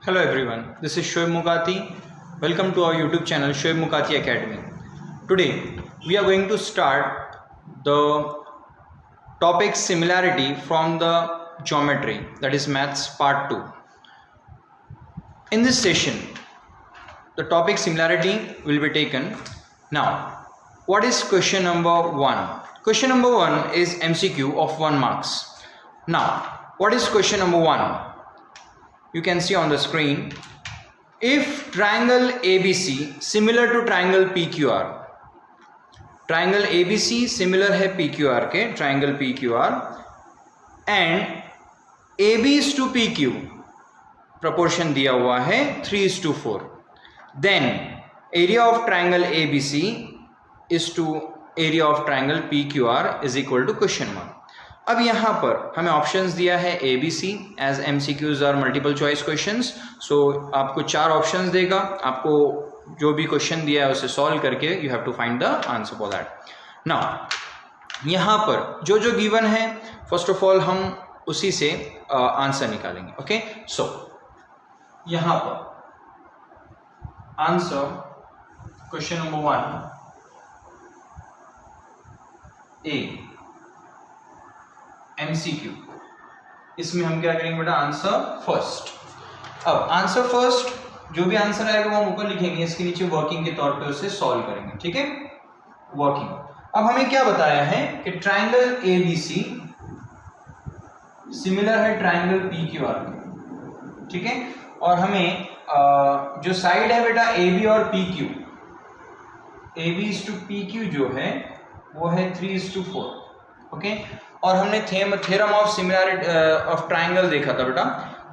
Hello everyone, this is Shoaib Mukati. Welcome to our YouTube channel Shoaib Mukati Academy. Today we are going to start the topic similarity from the geometry, that is maths part 2. In this session the topic similarity will be taken. Now what is question number 1? Question number 1 is MCQ of 1 marks. Now what is question number 1? You can see on the screen, if triangle ABC similar to triangle PQR, triangle ABC similar है PQR के, triangle PQR, and AB is to PQ, proportion दिया हुआ है 3:4, then area of triangle ABC is to area of triangle PQR is equal to question mark. अब यहाँ पर हमें options दिया है A B C as MCQs और मल्टीपल चॉइस क्वेश्चंस. सो आपको 4 ऑप्शंस देगा, आपको जो भी क्वेश्चन दिया है उसे सॉल्व करके you have to find the answer for that. Now यहाँ पर जो जो गिवन है फर्स्ट ऑफ ऑल हम उसी से आंसर निकालेंगे. ओके, सो यहाँ पर आंसर क्वेश्चन नंबर 1 ए MCQ, इसमें हम क्या करेंगे बेटा, आंसर फर्स्ट. अब आंसर फर्स्ट जो भी आंसर आएगा वो हम ऊपर लिखेंगे, इसके नीचे वर्किंग के तौर पे उसे सॉल्व करेंगे. ठीक है, वर्किंग. अब हमें क्या बताया है कि ट्रायंगल ABC सिमिलर है ट्रायंगल PQR के. ठीक है, और हमें जो साइड है बेटा AB और PQ, AB is to PQ जो है वो है 3:4. ओके, और हमने theorem of similarity of triangle देखा था बेटा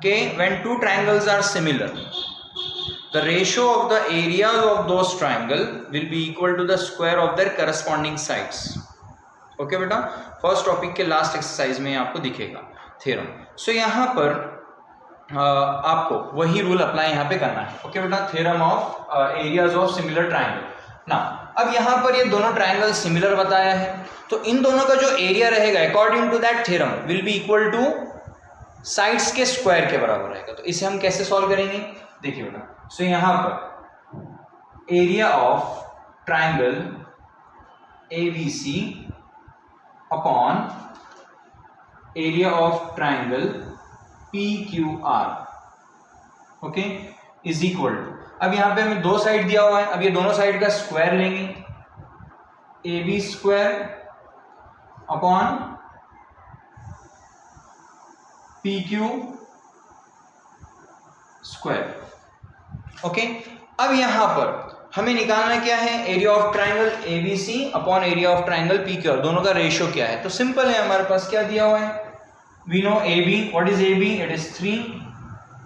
कि when two triangles are similar the ratio of the areas of those triangle will be equal to the square of their corresponding sides. Okay बेटा, फर्स्ट टॉपिक के last exercise में आपको दिखेगा theorem. सो यहाँ पर आपको वही रूल अप्लाई यहाँ पे करना है. ओके बेटा, theorem of areas of similar triangle. ना अब यहाँ पर ये दोनों ट्राइंगल सिमिलर बताया है, तो इन दोनों का जो एरिया रहेगा according to that theorem will be equal to sides के स्क्वायर के बराबर रहेगा. तो इसे हम कैसे सॉल्व करेंगे, देखिए बेटा. सो यहाँ पर area of triangle ABC upon area of triangle PQR, okay, is equal to, अब यहाँ पे हमें दो साइड दिया हुआ है, अब ये दोनों साइड का स्क्वायर लेंगे, AB square upon PQ square. Okay, अब यहां पर हमें निकालना क्या है, area of triangle ABC upon area of triangle PQ, दोनों का रेशियो क्या है. तो सिंपल है, हमारे पास क्या दिया हुआ है, we know AB, what is AB, it is 3,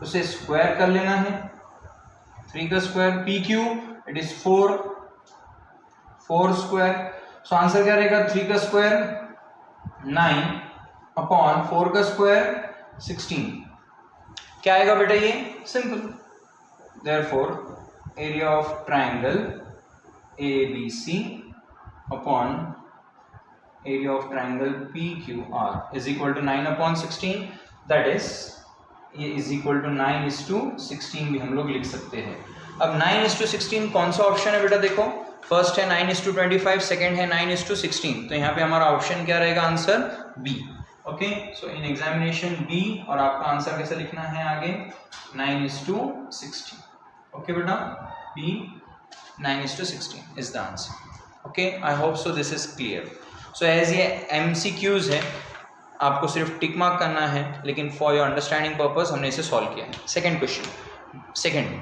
उसे स्क्वायर कर लेना है, 3 का square, PQ it is 4 square. So answer क्या रहेगा, 3 का स्क्वायर 9 अपॉन 4 का स्क्वायर 16. क्या आएगा बेटा, ये simple. Therefore area of triangle ABC upon area of triangle PQR is equal to 9 upon 16, that is ये इज इक्वल टू 9:16 भी हम लोग लिख सकते हैं. अब 9:16 कौन सा ऑप्शन है बेटा, देखो फर्स्ट है 9:25, सेकंड है 9:16, तो यहाँ पे हमारा ऑप्शन क्या रहेगा, answer B. Okay, so in examination B, और आपका आंसर कैसे लिखना है आगे, 9:16. ओके बेटा, B 9:16 is the answer. Okay, I hope so this is clear. So as ये MCQs है, आपको सिर्फ टिक मार्क करना है, लेकिन फॉर योर अंडरस्टैंडिंग पर्पस हमने इसे सॉल्व किया है. सेकंड क्वेश्चन, सेकंड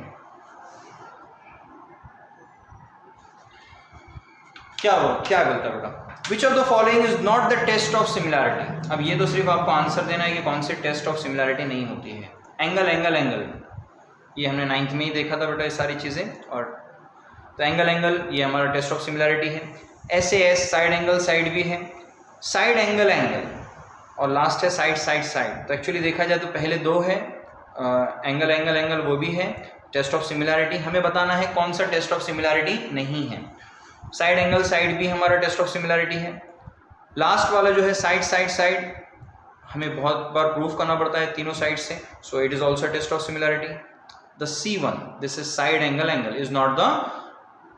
क्या बोलता है बेटा, which of the following is not the test of similarity. अब ये तो सिर्फ आपको आंसर देना है कि कौन से टेस्ट ऑफ सिमिलैरिटी नहीं होती है. एंगल एंगल एंगल, ये हमने 9th में ही देखा था बेटा ये सारी चीज़ें. और तो एंगल ये हमारा टेस्ट ऑफ सिमिलैरिटी है. SAS साइड एंगल साइड भी है, साइड एंगल एंगल, और लास्ट है साइड साइड साइड. तो एक्चुअली देखा जाए तो पहले 2 है, एंगल एंगल एंगल वो भी है टेस्ट ऑफ सिमिलैरिटी. हमें बताना है कौन सा टेस्ट ऑफ सिमिलैरिटी नहीं है. साइड एंगल साइड भी हमारा टेस्ट ऑफ सिमिलैरिटी है. लास्ट वाला जो है साइड साइड साइड, हमें बहुत बार प्रूफ करना पड़ता है तीनों साइड से, so it is also test of similarity. The C1, this is side angle, angle is not the,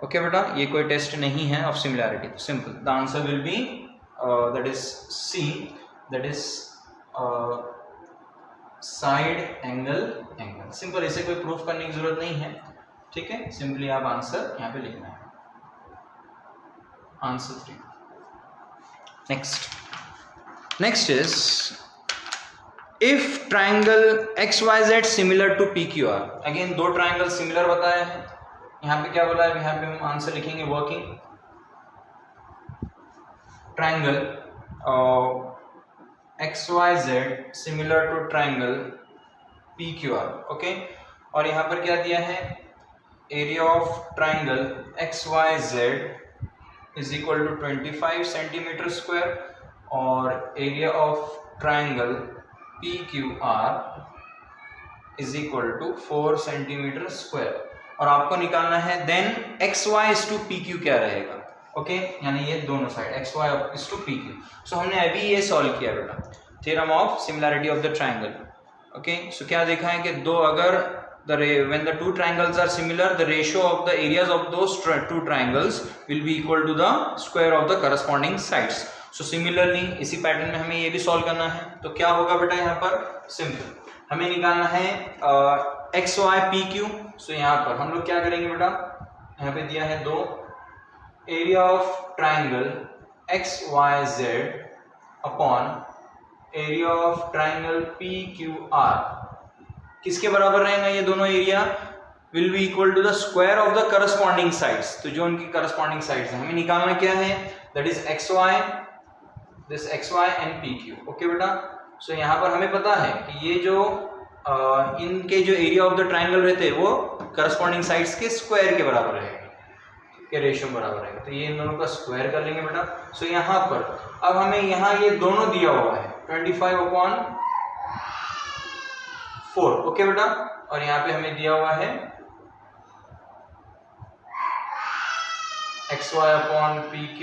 okay बेटा, ये कोई टेस्ट नहीं है ऑफ सिमिलैरिटी, तो simple the answer will be that is C, that is side angle, angle. Simple, इसे कोई proof करने की जरूरत नहीं है, ठीक है, सिंपली आप आंसर यहाँ पे लिखना है, answer 3। Next is if triangle XYZ similar to PQR, again दो ट्राइंगल सिमिलर बताया है, यहाँ पे क्या बोला है, यहाँ पे हम आंसर लिखेंगे working triangle XYZ similar to triangle PQR, okay. और यहाँ पर क्या दिया है, area of triangle XYZ is equal to 25 centimetre square और area of triangle PQR is equal to 4 centimetre square, और आपको निकालना है then XY is to PQ क्या रहेगा, ओके, यानी ये दोनों side XY is to PQ। So हमने अभी ये सॉल्व किया बेटा, theorem of similarity of the triangle, okay. So क्या देखा है कि दो अगर when the two triangles are similar, the ratio of the areas of those two triangles will be equal to the square of the corresponding sides. So similarly इसी pattern में हमें ये भी सॉल्व करना है, तो क्या होगा बेटा, यहाँ पर सिंपल हमें निकालना है XY PQ। सो यहाँ पर हम लोग क्या करेंगे बेटा, यहाँ पे दिया है दो, area of triangle XYZ upon area of triangle PQR किसके बराबर रहेगा, ये दोनों area will be equal to the square of the corresponding sides. तो जो उनकी करस्पॉन्डिंग साइड्स हैं हमें निकालना क्या है, that is XY, this XY and PQ, okay बेटा। सो यहाँ पर हमें पता है कि ये जो इनके जो एरिया ऑफ द ट्राइंगल रहते हैं वो करस्पॉन्डिंग साइड्स के स्क्वायर के बराबर रहेगा, के रेशियो बराबर रहेगा, तो ये इन दोनों का स्क्वायर कर लेंगे बेटा। सो यहाँ पर अब हमें यहाँ ये दोनों दिया हुआ है 25/4, ओके बेटा, और यहाँ पे हमें दिया हुआ है XY upon PQ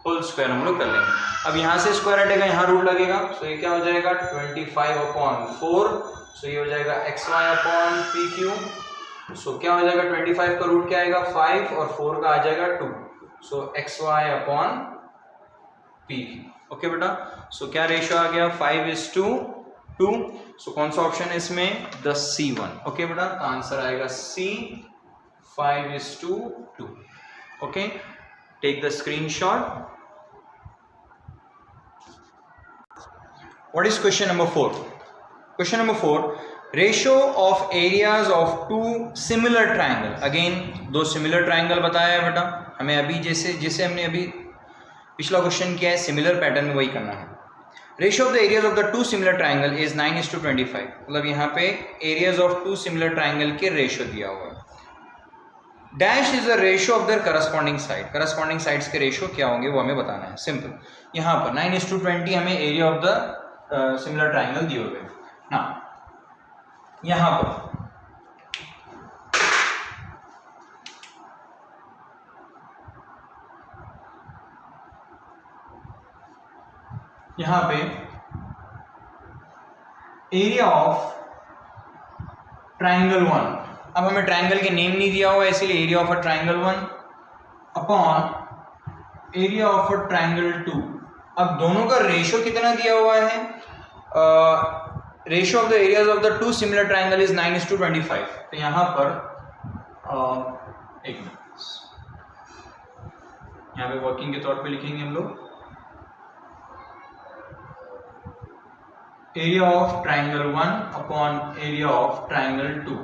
whole square, हम लोग कर लेंगे। अब यहाँ से स्क्वायर हटेगा, यहाँ रूट लगेगा, सो ये क्या हो जाएगा 25/4, सो ये हो जाएगा XY अपॉन PQ। सो क्या हो जाएगा, 25 का रूट क्या आएगा 5 और 4 का आ जाएगा 2, सो XY अपॉन PQ, ओके बेटा। सो क्या रेशियो आ गया, 5:2। सो कौन सा ऑप्शन है इसमें, द C1, ओके बेटा, आंसर आएगा C, 5:2, okay. Take the screenshot. What is question number 4? Question number 4, ratio of areas of two similar triangle. Again दो similar triangle बताया है बेटा, हमें अभी जैसे हमने अभी पिछला क्वेश्चन किया है, सिमिलर पैटर्न में वही करना है। Ratio of the areas of the two similar triangle is 9:25, मतलब यहाँ पे areas of two similar triangle के रेशियो दिया हुआ है। Dash is the ratio of their corresponding side, corresponding sides के रेशियो क्या होंगे वो हमें बताना है। सिंपल, यहाँ पर 9:20 हमें area of the similar triangle दिए हुए ना, यहाँ पर एरिया ऑफ ट्राइंगल 1, अब हमें ट्राइंगल के नेम नहीं दिया हुआ है इसीलिए area of a triangle 1 upon area of a triangle 2। अब दोनों का रेशियो कितना दिया हुआ है, ratio of the areas of the two similar triangle is 9:25। तो यहाँ पर एक मिनट, यहाँ पे वर्किंग के तौर पे लिखेंगे हम लोग, area of triangle 1 upon area of triangle 2,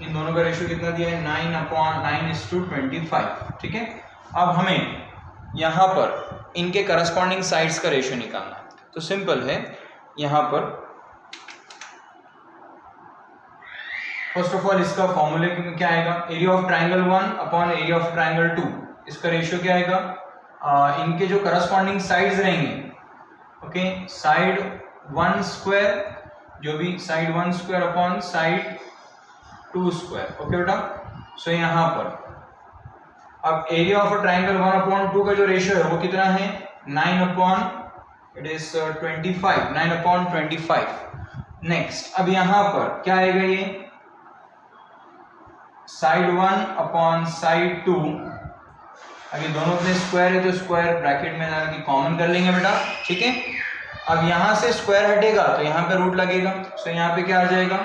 इन दोनों का रेशियो कितना दिया है 9:25, ठीक है। अब हमें यहाँ पर इनके करस्पॉन्डिंग साइड्स का रेशियो निकालना है, तो सिंपल है, यहाँ पर फर्स्ट ऑफ ऑल इसका फॉर्मूले क्या आएगा, area of triangle 1 upon area of triangle 2, इसका रेशियो क्या आएगा, इनके जो करस्पॉन्डिंग साइड्स रहेंगे, ओके, साइड 1 स्क्वायर, जो भी side 1 square upon side 2 square, okay बेटा। सो यहाँ पर अब एरिया ऑफ अ ट्राइंगल 1/2 का जो रेशियो है वो कितना है 9/25। नेक्स्ट अब यहाँ पर क्या आएगा, ये साइड 1 अपॉन साइड 2, अभी दोनों में स्क्वायर है तो स्क्वायर ब्रैकेट में जाकर कॉमन कर लेंगे बेटा, ठीक है। अब यहाँ से स्क्वायर हटेगा तो यहाँ पे रूट लगेगा, सो यहाँ पे क्या आ जाएगा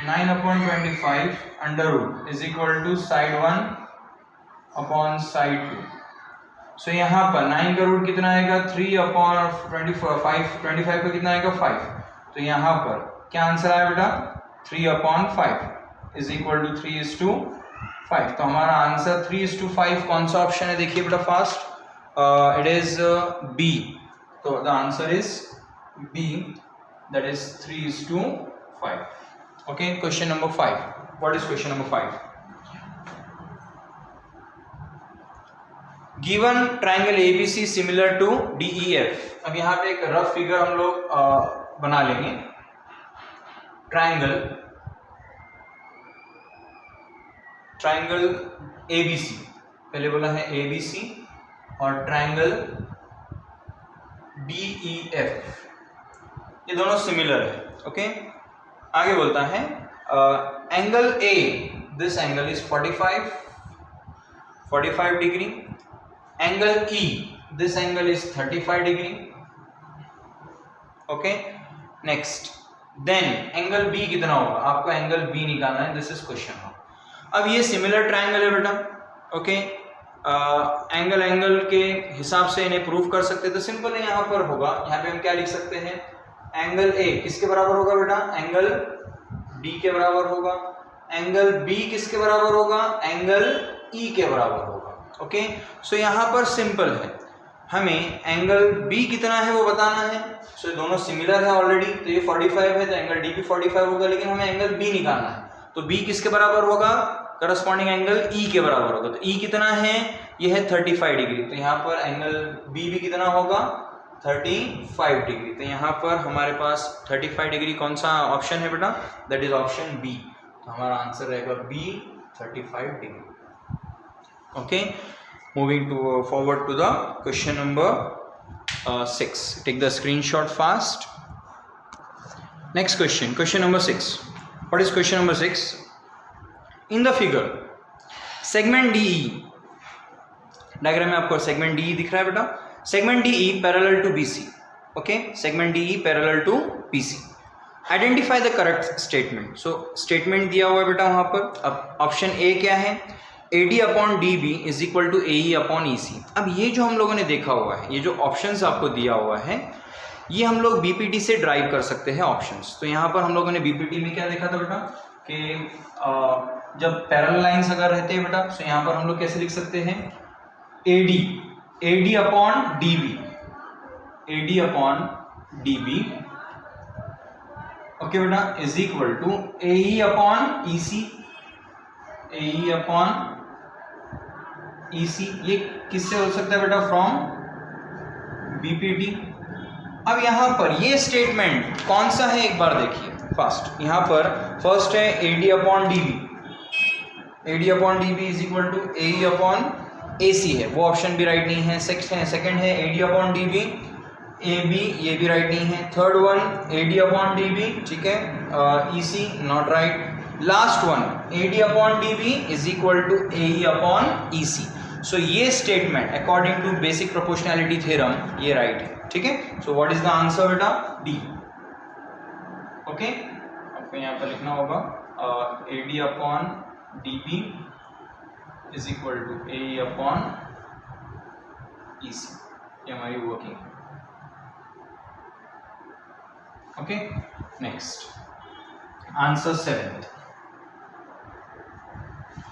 9/25 under root is equal to side 1 upon side 2। So यहाँ पर 9 का रूट कितना आएगा 3/25, 25 का कितना आएगा 5, तो यहाँ पर क्या आंसर आया बेटा 3/5 इज इक्वल टू 3:5। तो हमारा आंसर 3:5 कौन सा ऑप्शन है देखिए बेटा फास्ट, इट इज बी। तो the answer is B, that is 3:5। Okay, question number 5। What is question number 5? Given triangle ABC similar to DEF। अब यहाँ पे एक रफ फिगर हम लोग बना लेंगे। ट्राइंगल ABC, पहले बोला है ABC, और ट्राइंगल DEF, ये दोनों सिमिलर है। ओके, आगे बोलता है angle A, this angle is 45 degree, angle E, this angle is 35 degree. Okay, next then angle B कितना होगा, आपको एंगल B निकालना है, दिस इज क्वेश्चन। अब ये सिमिलर ट्राइंगल है बेटा, ओके, एंगल के हिसाब से इन्हें प्रूव कर सकते हैं, तो सिंपल है यहाँ पर होगा, यहाँ पे हम क्या लिख सकते हैं, एंगल A किसके बराबर होगा बेटा, एंगल D के बराबर होगा, एंगल B किसके बराबर होगा, एंगल E के बराबर होगा। ओके, सो यहाँ पर सिंपल है, हमें एंगल B कितना है वो बताना है। सो दोनों सिमिलर है ऑलरेडी, तो ये 45 है तो एंगल D भी 45 होगा, लेकिन हमें एंगल B निकालना है, तो B किसके बराबर होगा, करस्पॉन्डिंग एंगल E के बराबर होगा। तो E कितना है, ये है 35 डिग्री, तो यहाँ पर एंगल B भी कितना होगा 35 डिग्री। तो यहाँ पर हमारे पास 35 डिग्री कौन सा ऑप्शन है बेटा, दैट इज ऑप्शन बी। तो हमारा आंसर रहेगा B, 35 degree. Okay, moving to forward to the question number 6। Take the screenshot fast. Next question, question number 6। What is question number 6? In the figure segment DE, diagram में आपको segment DE दिख रहा है बेटा, segment DE parallel to BC। Okay, segment DE parallel to BC। Identify the correct statement. So statement दिया हुआ है बेटा वहां पर। अब ऑप्शन ए क्या है, AD upon DB is equal to AE upon EC। अब ये जो हम लोगों ने देखा हुआ है, ये जो ऑप्शंस आपको दिया हुआ है, ये हम लोग BPT से ड्राइव कर सकते हैं ऑप्शंस। तो यहाँ पर हम लोगों ने BPT में क्या देखा था बेटा कि जब पैरेलल लाइंस अगर रहते हैं बेटा, तो यहाँ पर हम लोग कैसे लिख सकते हैं, AD अपॉन DB, ओके बेटा, is equal to AE upon EC। ये किससे हो सकता है बेटा, फ्रॉम BPT। अब यहाँ पर ये स्टेटमेंट कौन सा है एक बार देखिए फास्ट। यहाँ पर फर्स्ट है AD upon DB is equal to AE upon AC है, वो ऑप्शन भी राइट नहीं है। सेकंड है AD अपॉन DB, AB, ये भी राइट नहीं है। Third one AD upon DB, ठीक है, EC not right. Last one AD upon DB is equal to AE upon EC। So ये statement according to basic proportionality theorem ये right है, ठीक है। So what is the answer बेटा, D. Okay, आपको यहाँ पर लिखना होगा AD upon DB is equal to AE upon EC, ये हमारी working. Okay, next answer 7th।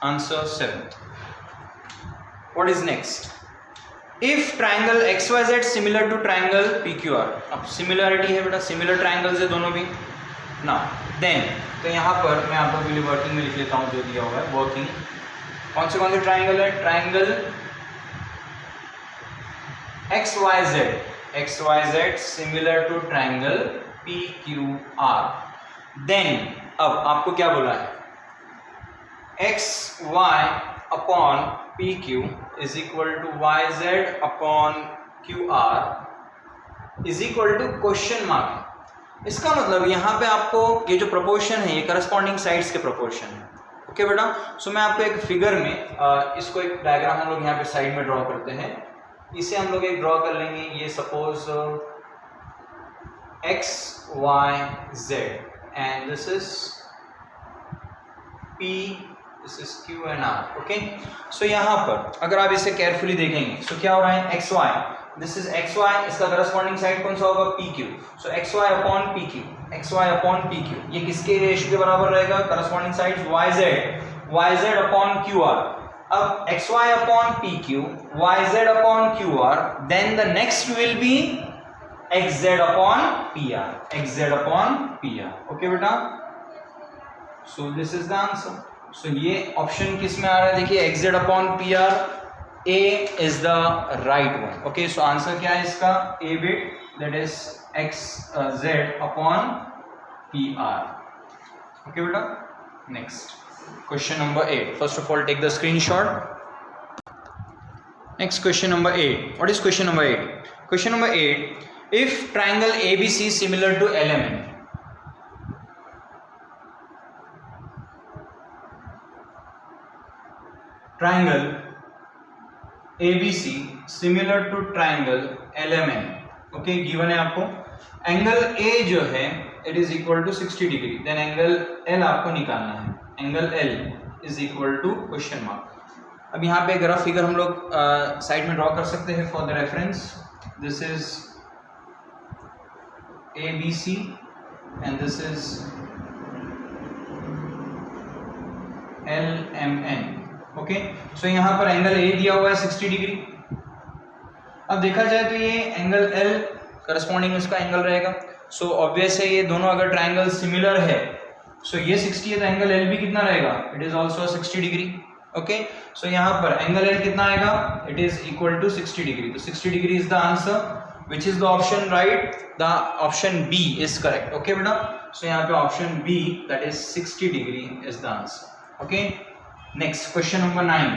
Answer 7th, what is next? If triangle XYZ similar to triangle PQR, अब similarity है बेटा, सिमिलर ट्राइंगल्स है दोनों भी ना, देन तो यहाँ पर मैं आप लोगों के लिए वर्किंग में लिख लेता हूँ जो दिया हुआ है। वर्किंग कौन से ट्राइंगल है, triangle XYZ similar to triangle PQR। Then अब आपको क्या बोला है, XY upon PQ is equal to YZ upon QR is equal to question mark. इसका मतलब यहाँ पे आपको ये जो प्रोपोर्शन है ये करस्पॉन्डिंग साइड्स के प्रोपोर्शन है। ओके बेटा, सो मैं आपको एक फिगर में इसको एक डायग्राम हम लोग यहाँ पे साइड में ड्रॉ करते हैं। इसे हम लोग एक ड्रॉ कर लेंगे, ये suppose x y z and this is p, this is q and r। Okay, so यहाँ पर अगर आप इसे केयरफुली देखेंगे सो क्या हो रहा है, x y, this is x y, इसका करस्पॉन्डिंग साइड कौन सा होगा, pq। So x y upon pq, x y upon pq, ये किसके रेशियो के बराबर रहेगा, corresponding sides yz upon qr। अब xy upon pq, yz upon qr, then the next will be xz upon pr, xz upon pr। Okay बेटा, so this is the answer. So ये option किस में आ रहा है, देखिए xz upon pr, A is the right one। okay, so answer क्या है इसका, A bit, that is xz upon pr। okay बेटा, next question number 8। first of all take the screenshot। next question number 8, what is question number 8? question number 8, if triangle ABC is similar to LMN, triangle ABC similar to triangle LMN। Okay, given है आपको angle A जो है it is equal to 60 degree, then angle L आपको निकालना है, angle L is equal to question mark. अब यहाँ पे एक रफ फिगर हम लोग साइड में ड्रॉ कर सकते हैं for the reference. This is ABC and this is LMN। Okay, so यहाँ पर एंगल A दिया हुआ है 60 डिग्री। अब देखा जाए तो ये एंगल L करस्पॉन्डिंग इसका एंगल रहेगा। सो ऑब्वियस है ये दोनों अगर ट्राइंगल सिमिलर है, सो ये 60 है तो एंगल L भी कितना रहेगा, it is also 60 degree. Okay, so यहाँ पर एंगल L कितना आएगा, it is equal to 60 degree. तो 60 degree is the answer, which is the option right, the option B is correct. Okay बेटा, सो यहाँ पे option B that is 60 degree is the answer. Okay, next question number 9।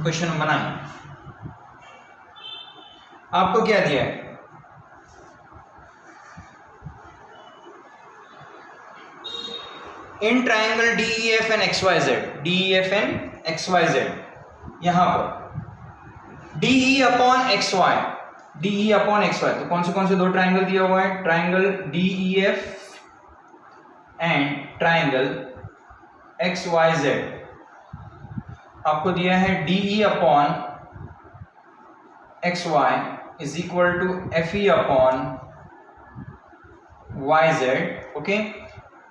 Question number 9 आपको क्या दिया है, in triangle DEF and XYZ, DEF and XYZ, यहां पर DE upon XY, DE upon XY, तो कौन से दो ट्राइंगल दिया हुआ है, triangle DEF and triangle XYZ। आपको दिया है DE upon XY is equal to FE upon YZ। Okay,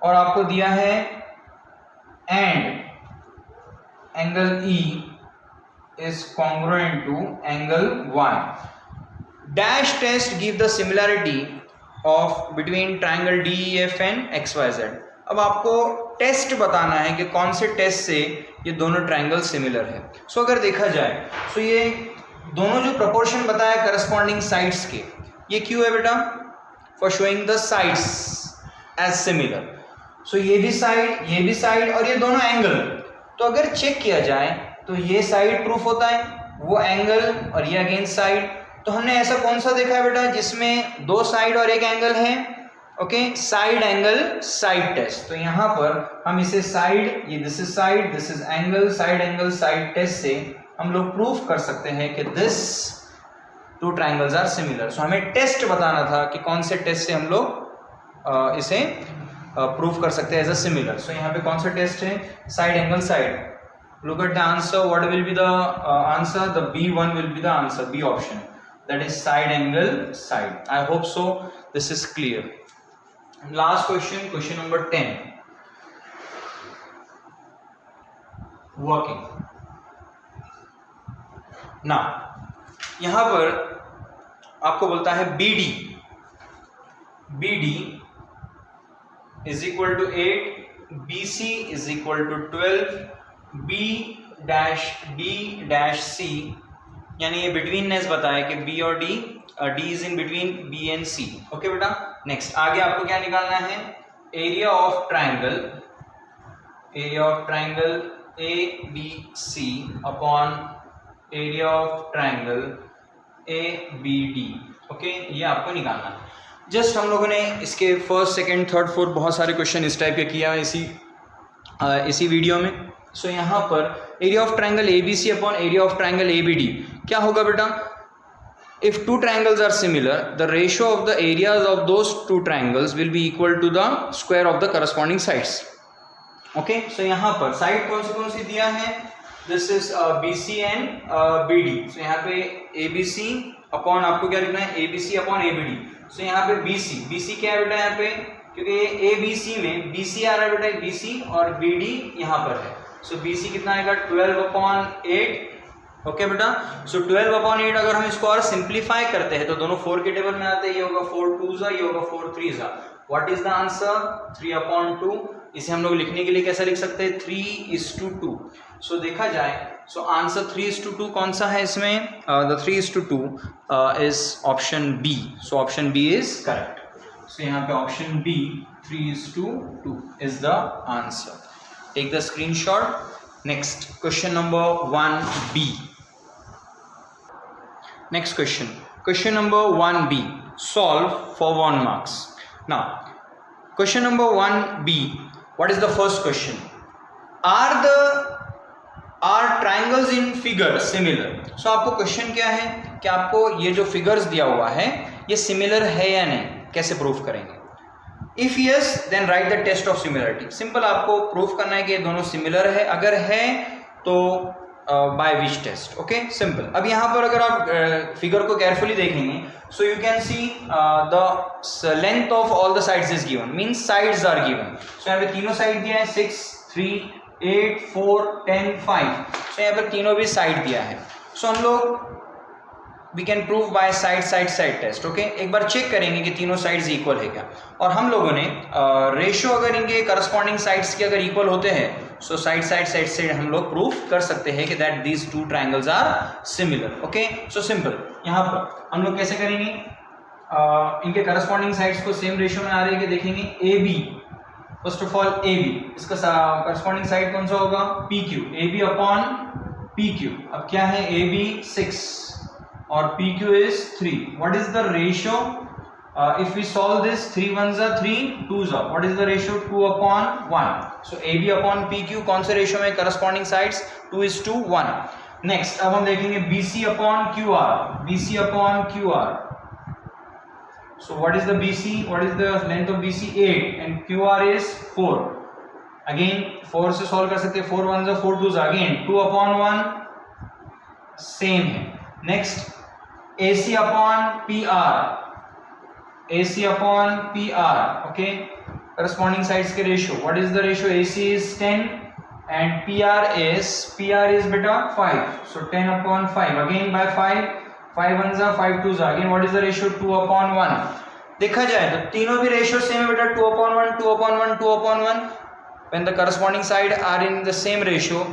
और आपको दिया है and angle E is congruent to angle Y। Dash test give the similarity of between triangle DEF and XYZ। अब आपको test बताना है कि कौन से टेस्ट से ये दोनों ट्राइंगल सिमिलर है। सो अगर देखा जाए तो ये दोनों जो प्रोपोर्शन बताया करस्पॉन्डिंग साइड्स के, ये क्यों है बेटा, for showing the sides as similar. So ये भी साइड और ये दोनों एंगल, तो अगर चेक किया जाए तो ये साइड प्रूफ होता है, वो एंगल और ये अगेंस्ट साइड। तो हमने ऐसा कौन सा देखा है बेटा जिसमें दो साइड और एक एंगल है, okay, side angle side test. तो यहाँ पर हम इसे साइड, ये this is side, this is angle, side angle side test से हम लोग प्रूफ कर सकते हैं कि this two triangles are similar. So हमें टेस्ट बताना था कि कौन से टेस्ट से हम लोग इसे प्रूफ कर सकते हैं एज अ सिमिलर। सो यहाँ पे कौन सा टेस्ट है, side angle side. Look at the answer, what will be the answer, the B1 will be the answer, B option, that is side angle side. I hope so this is clear. Last question, question number 10, working. ना यहां पर आपको बोलता है BD is equal to 8, BC is equal to 12, B-D-C, यानी ये betweenness बताया कि B और D is in between B and C। Okay बेटा, नेक्स्ट आगे आपको क्या निकालना है, area of triangle ABC upon area of triangle ABD। Okay, ये आपको निकालना है। जस्ट हम लोगों ने इसके फर्स्ट सेकंड थर्ड फोर्थ बहुत सारे क्वेश्चन इस टाइप के किया इसी वीडियो में। सो यहाँ पर area of triangle ABC upon area of triangle ABD क्या होगा बेटा? If two triangles are similar, the ratio of the areas of those two triangles will be equal to the square of the corresponding sides. Okay, so यहाँ पर side कौन सी दिया है? This is BC and BD. So यहाँ पे ABC upon आपको क्या लिखना है? ABC upon ABD. So यहाँ पे BC क्या है बेटा यहाँ पे? क्योंकि ABC में BC आ रहा है बेटा, BC और BD यहाँ पर है. So BC कितना आएगा? 12/8. ओके बेटा, सो 12/8 अगर हम इसको और सिंप्लीफाई करते हैं तो दोनों 4 के टेबल में आते हैं, ये होगा 4 2 ये होगा 4 3 व्हाट इज द आंसर? 3/2. इसे हम लोग लिखने के लिए कैसा लिख सकते हैं? 3:2. सो देखा जाए सो आंसर 3:2 कौन सा है इसमें? The 3:2 is option B. So option B is correct. So यहाँ पे option B 3:2 is the answer. Take the screenshot. Next question number 1B. Next question number 1B, solve for 1 marks. Now question number 1B, what is the first question? Are triangles in figure similar? So आपको question क्या है कि आपको ये जो figures दिया हुआ है ये सिमिलर है या नहीं, कैसे प्रूफ करेंगे? If yes, then write the test of similarity. Simple आपको प्रूफ करना है कि ये दोनों सिमिलर है, अगर है तो by which test. Okay, simple. अब यहाँ पर अगर आप फिगर को केयरफुली देखेंगे so you can see the length of all the sides is given, means sides are given. So यहाँ पे तीनों साइड दिया है 6 3 8 4 10 5. सो यहाँ पर तीनों भी साइड दिया है. सो हम लोग we can prove by side test. Okay, एक बार चेक करेंगे कि तीनों साइड्स इक्वल है क्या. और हम लोगों ने रेशियो अगर इनके करस्पॉन्डिंग साइड्स के अगर इक्वल होते हैं सो साइड से हम लोग प्रूफ कर सकते हैं कि that these two triangles are similar. Okay, so simple. यहाँ पर हम लोग कैसे करेंगे? इनके करस्पॉन्डिंग साइड्स को सेम रेशियो में आ रहे हैं, देखेंगे AB. First of all AB, इसका करस्पॉन्डिंग साइड कौन सा होगा? PQ. AB upon PQ. अब क्या है? AB 6 और PQ is 3. What is the ratio? If we solve this, 3 1s are 3, 2s are. What is the ratio? 2/1. So AB upon PQ कौन से रेशियो में? Corresponding sides 2:1. नेक्स्ट अब हम देखेंगे BC upon QR. BC upon QR. So what is the BC? What is the length of BC? 8 and QR is 4. Again 4 से solve कर सकते हैं. 4 1s are 4 2s are. Again 2/1 same है. Next AC upon PR. AC upon PR. Okay, corresponding sides के ratio. What is the ratio? AC is 10 and PR is beta 5. So 10/5. Again by 5 1s are 5 2s are. Again what is the ratio? 2/1. देखा जाए तो तीनों भी ratio same है बेटा. 2/1 2/1 2/1. When the corresponding side are in the same ratio,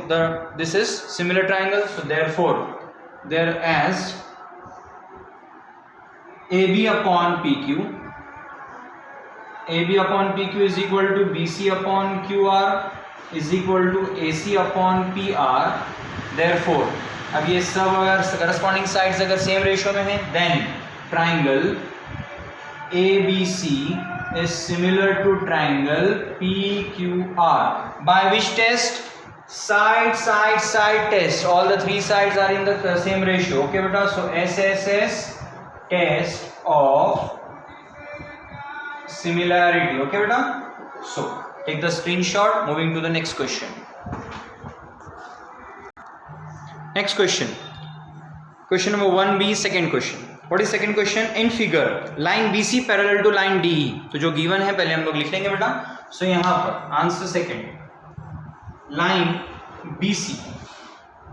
this is similar triangle. So therefore there as AB upon PQ is equal to BC upon QR is equal to AC upon PR. Therefore अब ये सब अगर corresponding sides अगर same ratio में है then triangle ABC is similar to triangle PQR. By which test? Side test. All the three sides are in the same ratio. Okay beta, so SSS test of similarity. Okay beta, so take the screenshot. Moving to the next question. Question number 1B, second question. What is second question? In figure line BC parallel to line DE. तो जो given है पहले हम लोग लिख लेंगे बेटा. So यहाँ पर answer second, line BC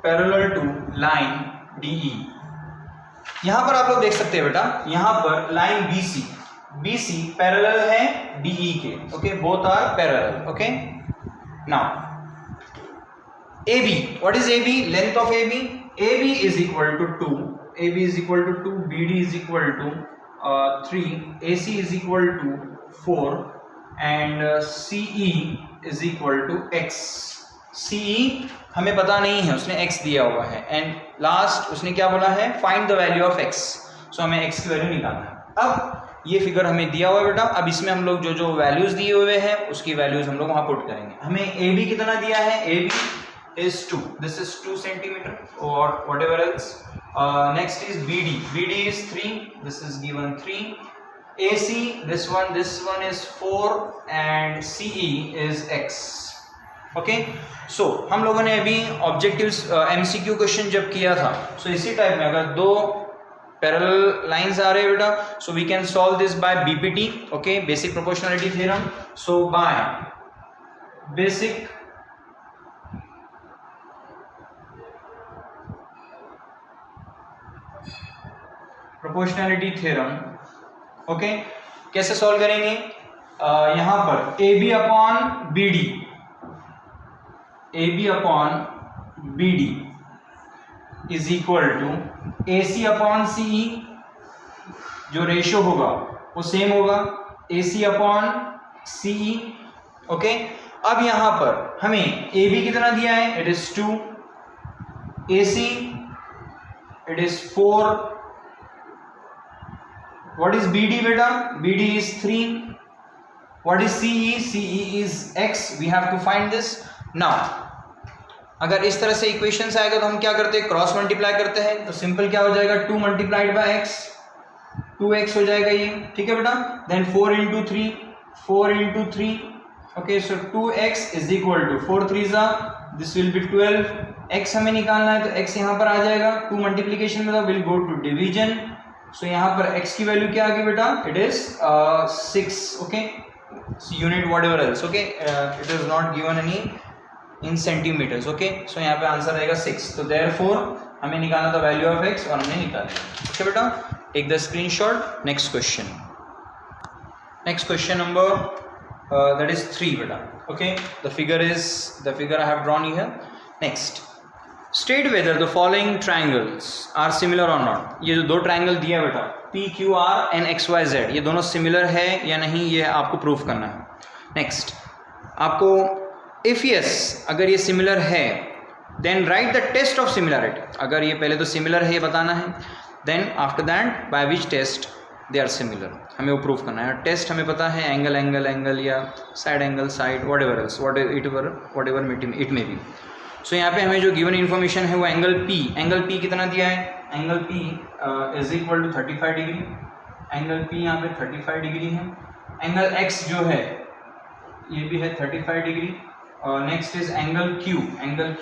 parallel to line DE. यहां पर आप लोग देख सकते हैं बेटा, यहां पर लाइन BC पैरेलल है DE के. Okay, both are parallel. Okay, now AB, what is AB? Length of AB is equal to 2, BD is equal to 3, AC is equal to 4 and CE is equal to X. CE हमें पता नहीं है, उसने x दिया हुआ है and last उसने क्या बोला है? Find the value of x. सो हमें x की वैल्यू निकालना है. अब ये फिगर हमें दिया हुआ है बेटा। अब इसमें हम लोग जो जो वैल्यूज दिए हुए हैं उसकी वैल्यूज हम लोग वहां पुट करेंगे। हमें ए बी कितना दिया है, A B is 2, this is 2 centimetre और whatever else. Next is B D is 3, this is given 3। AC, this one is 4 and CE is X. Okay, so हम लोगों ने अभी ऑब्जेक्टिव्स MCQ क्वेश्चन जब किया था, सो इसी टाइप में अगर दो पैरेलल लाइंस आ रहे हैं बेटा, so we can solve this by BPT, okay, basic proportionality theorem. So by basic proportionality theorem, okay, कैसे सॉल्व करेंगे? यहां पर A B upon B D is equal to A C upon CE, जो ratio होगा वो same होगा, A C upon CE, okay. अब यहां पर हमें ए बी कितना दिया है, it is 2, A C it is 4, what is BD beta? BD is 3. What is CE? CE is X. We have to find this. Now, अगर इस तरह से इक्वेशंस आएगा तो हम क्या करते हैं, क्रॉस मल्टीप्लाई करते हैं। तो सिंपल क्या हो जाएगा, 2 मल्टीप्लाइड बाय x, 2x हो जाएगा ये, ठीक है बेटा। Then 4 into 3, 4 into 3, okay, so 2x is equal to 4 3 this will be 12। x हमें निकालना है तो x यहाँ पर आ जाएगा, 2 मल्टीप्लीकेशन में तो will go to division. So यहाँ पर x की वैल्यू क्या आ गई बेटा, it is 6, okay, unit whatever else, okay, it is not given any in centimetres, okay. So यहाँ पे आंसर रहेगा 6। तो देयरफॉर हमें निकालना था वैल्यू ऑफ x और हमने निकाल लिया, ओके बेटा। Take the screenshot. Next question number that is 3 बेटा, okay. The figure I have drawn here. Next, state whether the following triangles are similar और नॉट। ये जो दो ट्राइंगल दिया बेटा PQR एंड XYZ, ये दोनों सिमिलर है या नहीं, ये आपको प्रूफ करना है। नेक्स्ट, आपको इफ यस अगर ये सिमिलर है then write the test of similarity. अगर ये पहले तो सिमिलर है ये बताना है, then after that by which test they are similar, हमें वो प्रूफ करना है। टेस्ट हमें पता है एंगल या side angle side, whatever else, whatever it may be. So यहाँ पे हमें जो गिवन इन्फॉर्मेशन है वो एंगल P कितना दिया है, angle P is equal to 35 degree, angle P यहाँ पे 35 डिग्री है। एंगल X जो है ये भी है 35 degree. Next is angle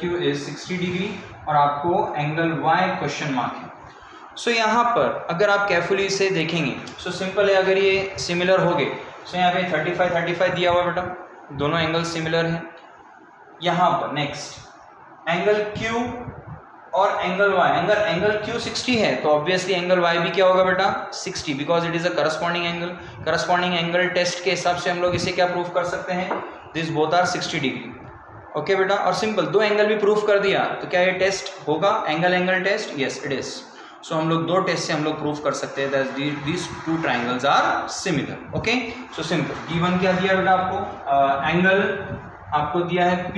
Q is 60 degree और आपको एंगल Y क्वेश्चन मार्क है। सो यहाँ पर अगर आप केयरफुली इसे देखेंगे, सो सिंपल है, अगर ये सिमिलर हो गए, सो यहाँ पे 35 दिया हुआ बेटा, दोनों एंगल सिमिलर हैं। यहाँ पर नेक्स्ट एंगल Q और एंगल Y, अगर एंगल Q 60 है तो ऑब्वियसली एंगल Y भी क्या होगा बेटा, 60, because it is a corresponding angle test के हिसाब से हम लोग इसे क्या प्रूफ कर सकते हैं, this both are 60 degree, okay बेटा। और सिंपल दो एंगल भी प्रूफ कर दिया तो क्या ये टेस्ट होगा, angle test, yes it is. So हम लोग दो टेस्ट से हम लोग प्रूफ कर सकते हैं that these two triangles are similar, okay. So simple given क्या दिया बेटा आपको, एंगल आपको दिया है P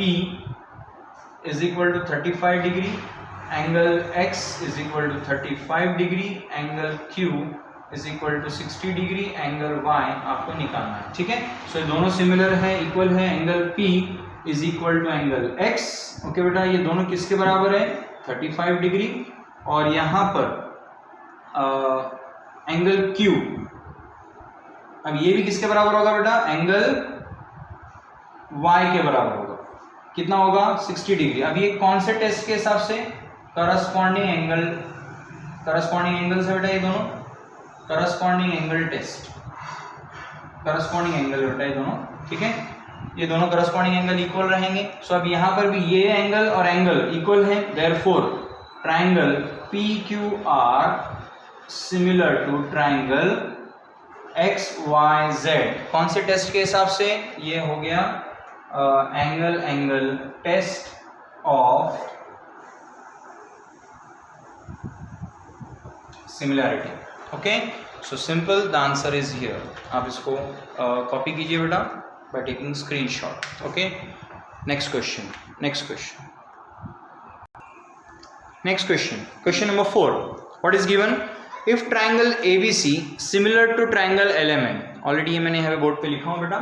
is equal to 35 degree, angle X is equal to 35 degree, angle Q is equal to 60 degree, angle Y आपको निकालना है, ठीक है। सो दोनों सिमिलर है, इक्वल है। Angle P is equal to angle X, okay बेटा, ये दोनों किसके बराबर है, 35 डिग्री। और यहाँ पर एंगल Q, अब ये भी किसके बराबर होगा बेटा, एंगल Y के बराबर होगा, कितना होगा, 60 डिग्री। अब ये कौन से टेस्ट के हिसाब से, करस्पॉन्डिंग एंगल से बेटा, ये दोनों corresponding angle test, corresponding angle बेटा ये दोनों, ठीक है, ये दोनों करस्पॉन्डिंग एंगल इक्वल रहेंगे। सो अब यहाँ पर भी ये एंगल और एंगल इक्वल है, therefore triangle PQR similar to triangle XYZ। कौन से टेस्ट के हिसाब से, ये हो गया angle test of similarity, okay. So simple the answer is here. आप इसको कॉपी कीजिए बेटा by taking screenshot, okay. Next question number 4, what is given, if triangle ABC similar to triangle LMN, already ये मैंने यहाँ पे बोर्ड पे लिखा हूँ बेटा,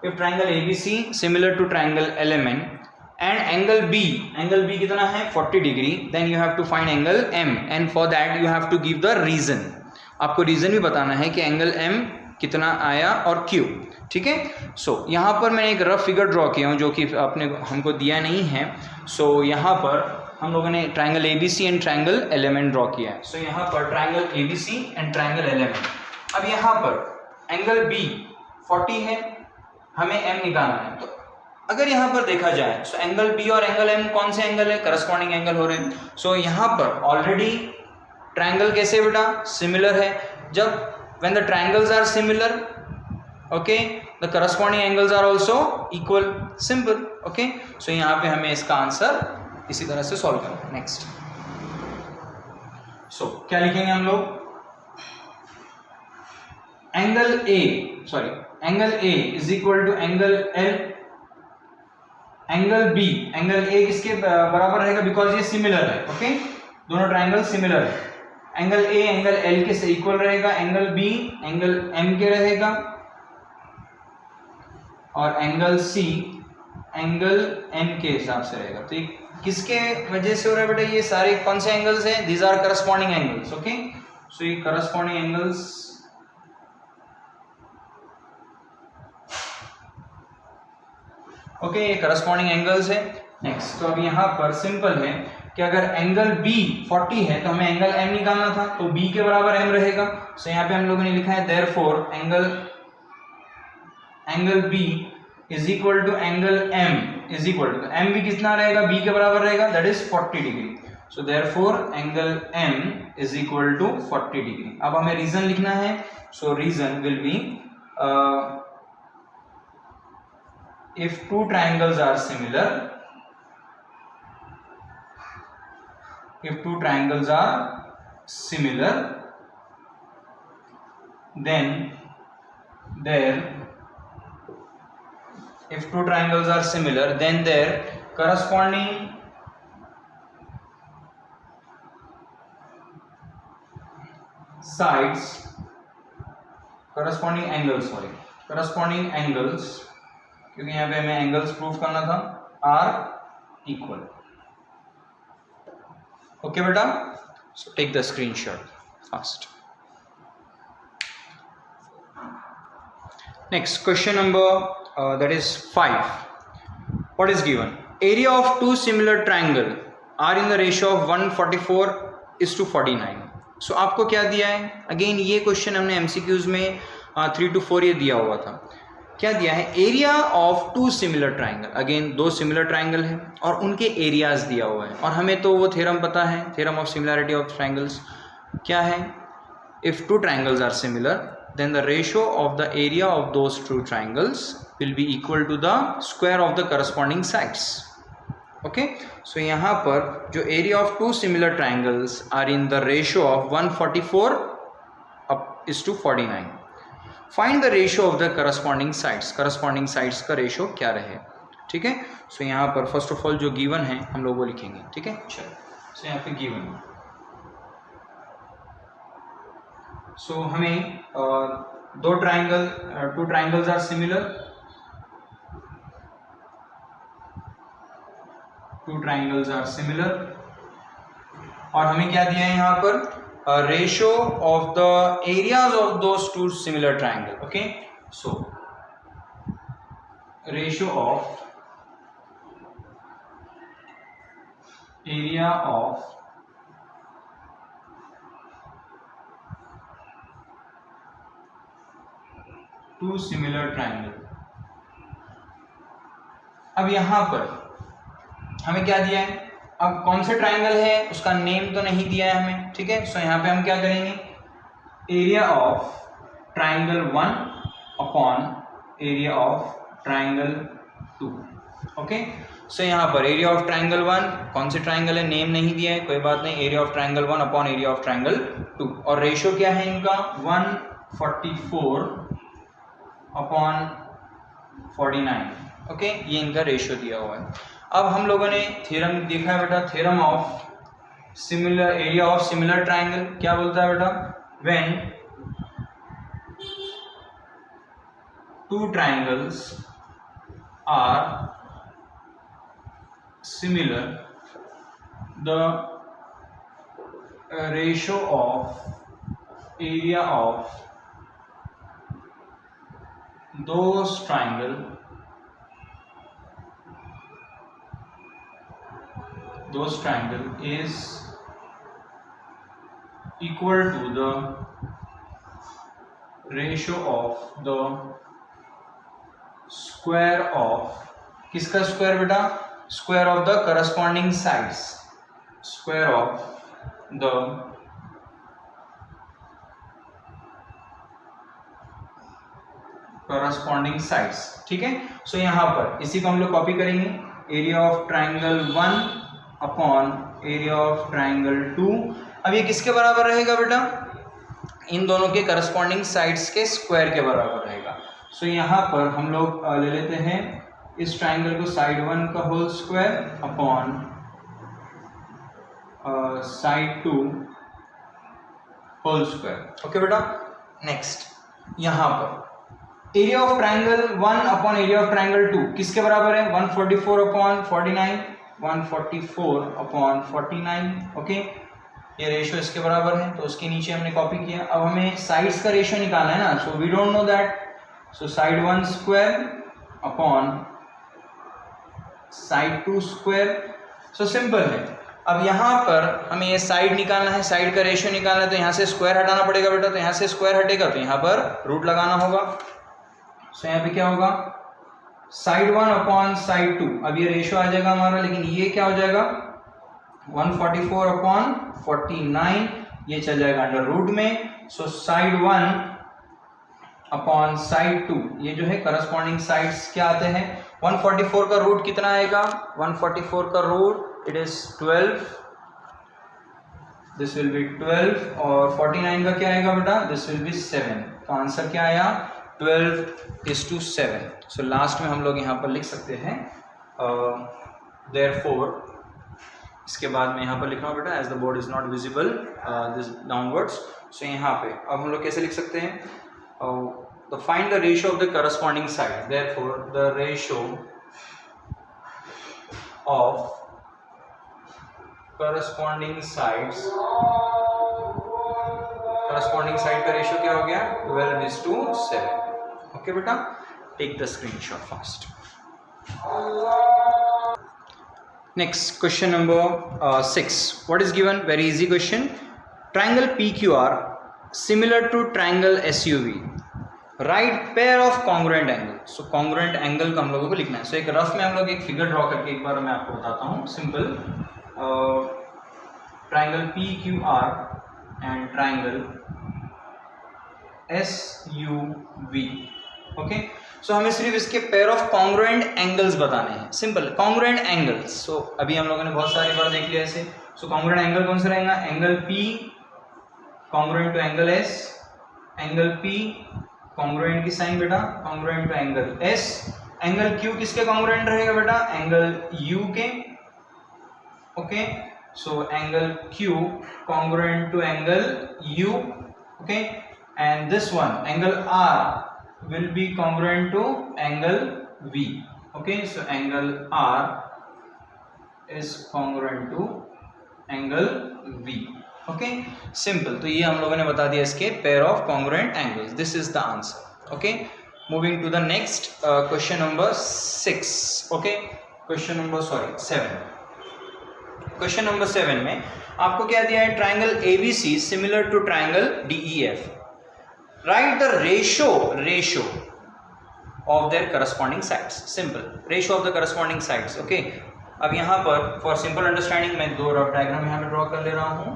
if triangle ABC similar to triangle LMN and angle B कितना है 40 degree, then you have to find angle M and for that you have to give the reason, आपको रीजन भी बताना है कि एंगल M कितना आया और क्यों, ठीक है। सो यहाँ पर मैंने एक रफ फिगर ड्रॉ किया हूँ जो कि आपने हमको दिया नहीं है। सो यहाँ पर हम लोगों ने triangle ABC and triangle LMN draw किया है। सो यहाँ पर triangle ABC and triangle LMN, अब यहाँ पर एंगल B 40 है, हमें M निकालना है। तो अगर यहाँ पर देखा जाए सो एंगल B और एंगल M कौन से एंगल है, करस्पॉन्डिंग एंगल हो रहे हैं। सो यहाँ पर ऑलरेडी ट्राइंगल कैसे बेटा सिमिलर है, जब when the triangles are similar, okay, the corresponding angles are also equal, simple, okay। so यहाँ पे हमें इसका आंसर इसी तरह से सॉल्व करना है। नेक्स्ट सो क्या लिखेंगे हम लोग, angle A is equal to angle L, angle A किसके बराबर रहेगा, बिकॉज ये सिमिलर है, ओके, दोनों ट्राइंगल सिमिलर है। एंगल A एंगल L के से इक्वल रहेगा, एंगल B एंगल M के रहेगा, और एंगल C एंगल N के हिसाब से रहेगा। तो किसके वजह से हो रहा है बेटा, ये सारे कौन से एंगल्स हैं, these are corresponding angles, okay. So ये करस्पॉन्डिंग एंगल्स, ओके, ये करस्पॉन्डिंग एंगल्स है। नेक्स्ट, तो अब यहाँ पर सिंपल है कि अगर एंगल B 40 है तो हमें एंगल M निकालना था, तो B के बराबर M रहेगा। सो यहाँ पे हम लोगों ने लिखा है therefore angle B is equal to angle M is equal to, M भी कितना रहेगा, B के बराबर रहेगा, that is 40 degree. So therefore angle M is equal to 40 degree. अब हमें रीजन लिखना है, so reason will be if two triangles are similar, if two triangles are similar, then their if two triangles are similar, then their corresponding sides, corresponding angles, क्योंकि यहाँ पे हमें angles prove करना था, आर इक्वल, ओके बेटा। So take the screenshot fast. Next question number that is 5। What is given, area of two similar triangle are in the ratio of 144:49। So आपको क्या दिया है, अगेन ये क्वेश्चन हमने MCQs में 3 to 4 ये दिया हुआ था। क्या दिया है, area of two similar triangle, again दो सिमिलर ट्राइंगल है और उनके एरियाज दिया हुआ है, और हमें तो वो थ्योरम पता है, theorem of similarity of triangles क्या है, if two triangles are similar then the ratio of the area of those two triangles will be equal to the square of the corresponding sides, okay. So यहाँ पर जो area of two similar triangles are in the ratio of 144:49, find the ratio of the corresponding sides का ratio क्या रहे, ठीक है। So यहाँ पर फर्स्ट ऑफ ऑल जो गिवन है हम लोग वो लिखेंगे, ठीक है। चलो, सो यहाँ पे गिवन, सो हमें टू ट्राइंगल्स आर सिमिलर, और हमें क्या दिया है यहाँ पर, ratio of the areas of those two similar triangle, okay। so ratio of area of two similar triangle। अब यहां पर हमें क्या दिया है, अब कौन से ट्राइंगल है उसका नेम तो नहीं दिया है हमें, ठीक है। सो यहाँ पे हम क्या करेंगे, area of triangle 1 upon area of triangle 2, okay. So यहाँ पर एरिया ऑफ ट्राइंगल 1 कौन से ट्राइंगल है, नेम नहीं दिया है, कोई बात नहीं, area of triangle 1 upon area of triangle 2, और रेशियो क्या है इनका 144/49, ओके, ये इनका रेशियो दिया हुआ है। अब हम लोगों ने थ्योरम देखा है बेटा, theorem of similar area of similar triangle क्या बोलता है बेटा, when two triangles are similar, the ratio of area of those triangle is equal to the ratio of the square of, किसका स्क्वायर बेटा? Square of the corresponding sides, square of the corresponding sides. ठीक है, सो यहां पर इसी को हम लोग कॉपी करेंगे, area of triangle 1 upon area of triangle 2। अब ये किसके बराबर रहेगा बेटा? इन दोनों के करस्पॉन्डिंग साइड्स के स्क्वायर के बराबर रहेगा। सो यहाँ पर हम लोग ले लेते हैं इस ट्राइंगल को साइड 1 का whole square upon side 2 whole square. Okay बेटा, नेक्स्ट यहाँ पर area of triangle 1 upon area of triangle 2 किसके बराबर है? 144 अपॉन 49, 144 अपॉन 49। ओके, ये रेशियो इसके बराबर है, तो उसके नीचे हमने कॉपी किया। अब हमें साइड्स का रेशियो निकालना है ना, so we don't know that, so side 1 square upon side 2 square. So simple है। अब यहाँ पर हमें ये साइड निकालना है, साइड का रेशियो निकालना है, तो यहाँ से स्क्वायर हटाना पड़ेगा बेटा, तो यहाँ से स्क्वायर हटेगा तो यहाँ पर रूट लगाना होगा। सो यहाँ पे क्या होगा? साइड 1 अपॉन साइड 2, अब ये रेशियो आ जाएगा हमारा, लेकिन ये क्या हो जाएगा? 144 अपॉन 49, ये चल जाएगा अंडर रूट में। सो साइड 1 अपॉन साइड 2, ये जो है करस्पॉन्डिंग साइड्स क्या आते हैं? 144 का रूट कितना आएगा? 144 का root it is 12, this will be 12, और 49 का क्या आएगा बेटा? This will be 7। तो आंसर क्या आया? 12:7। सो लास्ट में हम लोग यहाँ पर लिख सकते हैं देयरफॉर, इसके बाद में यहाँ पर लिखना बेटा as the board is not visible this downwards. So यहाँ पे अब हम लोग कैसे लिख सकते हैं? तो find the ratio of the corresponding side, therefore the ratio of corresponding sides, corresponding side का रेशियो क्या हो गया? 12:7। ओके बेटा, take the screenshot fast. Next, question number 6. What is given? Very easy question. Triangle PQR similar to triangle SUV. Write pair of congruent angle. So congruent angle का हम लोगों को लिखना है। So एक रफ में हम लोग एक फिगर ड्रॉ करके एक बार मैं आपको बताता हूँ। Simple, triangle PQR and triangle SUV. Okay, so हमें सिर्फ इसके पेयर ऑफ कॉन्ग्रुएंट एंगल्स बताने हैं। Simple, congruent angles. सो अभी हम लोगों ने बहुत सारी बार देख लिया ऐसे। सो कॉन्ग्रुएंट एंगल कौन सा रहेगा? Angle P congruent to angle S, angle P congruent की साइन बेटा congruent to angle S, angle Q किसके कॉन्ग्रुएंट रहेगा बेटा? एंगल U के। Okay, so angle Q congruent to angle U। Okay, and this one angle R will be congruent to angle V. Okay, so angle R is congruent to angle V. Okay, simple. तो ये हम लोगों ने बता दिया इसके pair of congruent angles. This is the answer. Okay, moving to the next question number 6. Okay, question number 7. Question number 7 में आपको क्या दिया है? Triangle ABC similar to triangle DEF. Write the ratio of their corresponding sides. Simple, ratio of the corresponding sides. Okay, अब यहाँ पर for simple understanding मैं दो रफ डायग्राम यहाँ पे ड्रॉ कर ले रहा हूँ,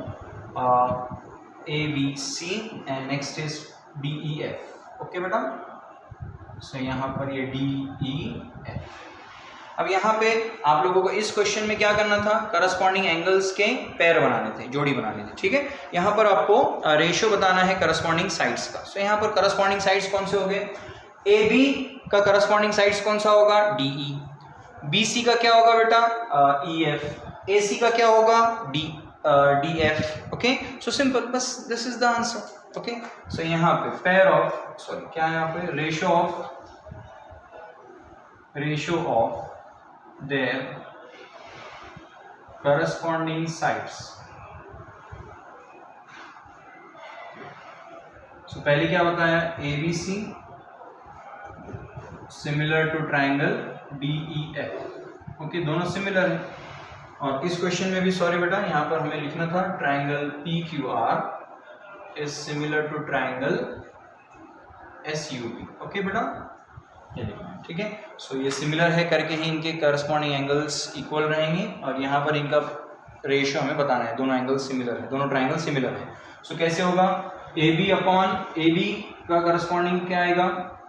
ABC and next is DEF. Okay बेटा, so यहाँ पर ये DEF। अब यहाँ पे आप लोगों को इस क्वेश्चन में क्या करना था? करस्पॉन्डिंग एंगल्स के पेयर बनाने थे, जोड़ी बनानी थी। ठीक है, यहाँ पर आपको रेशियो बताना है करस्पॉन्डिंग साइड्स का। सो यहाँ पर करस्पॉन्डिंग साइड्स कौन से हो गए? AB का करस्पॉन्डिंग साइड्स कौन सा होगा? DE। BC का क्या होगा बेटा? EF। AC का क्या होगा? DF। ओके, सो सिंपल, बस this is the answer. Okay, so यहाँ पे पेयर ऑफ क्या है यहाँ पे ratio of their corresponding sides. So पहले क्या बताया, ABC similar to triangle DEF। Okay, दोनों सिमिलर है। और इस क्वेश्चन में भी सॉरी बेटा, यहाँ पर हमें लिखना था triangle PQR is similar to triangle SUP। Okay बेटा, ये लिखना है, ठीक है। सो ये सिमिलर है करके ही इनके करस्पॉन्डिंग एंगल्स इक्वल रहेंगे, और यहाँ पर इनका रेशियो हमें बताना है, दोनों एंगल सिमिलर है, दोनों ट्राइंगल सिमिलर है। सो कैसे होगा, AB अपॉन AB का करस्पॉन्डिंग क्या आएगा,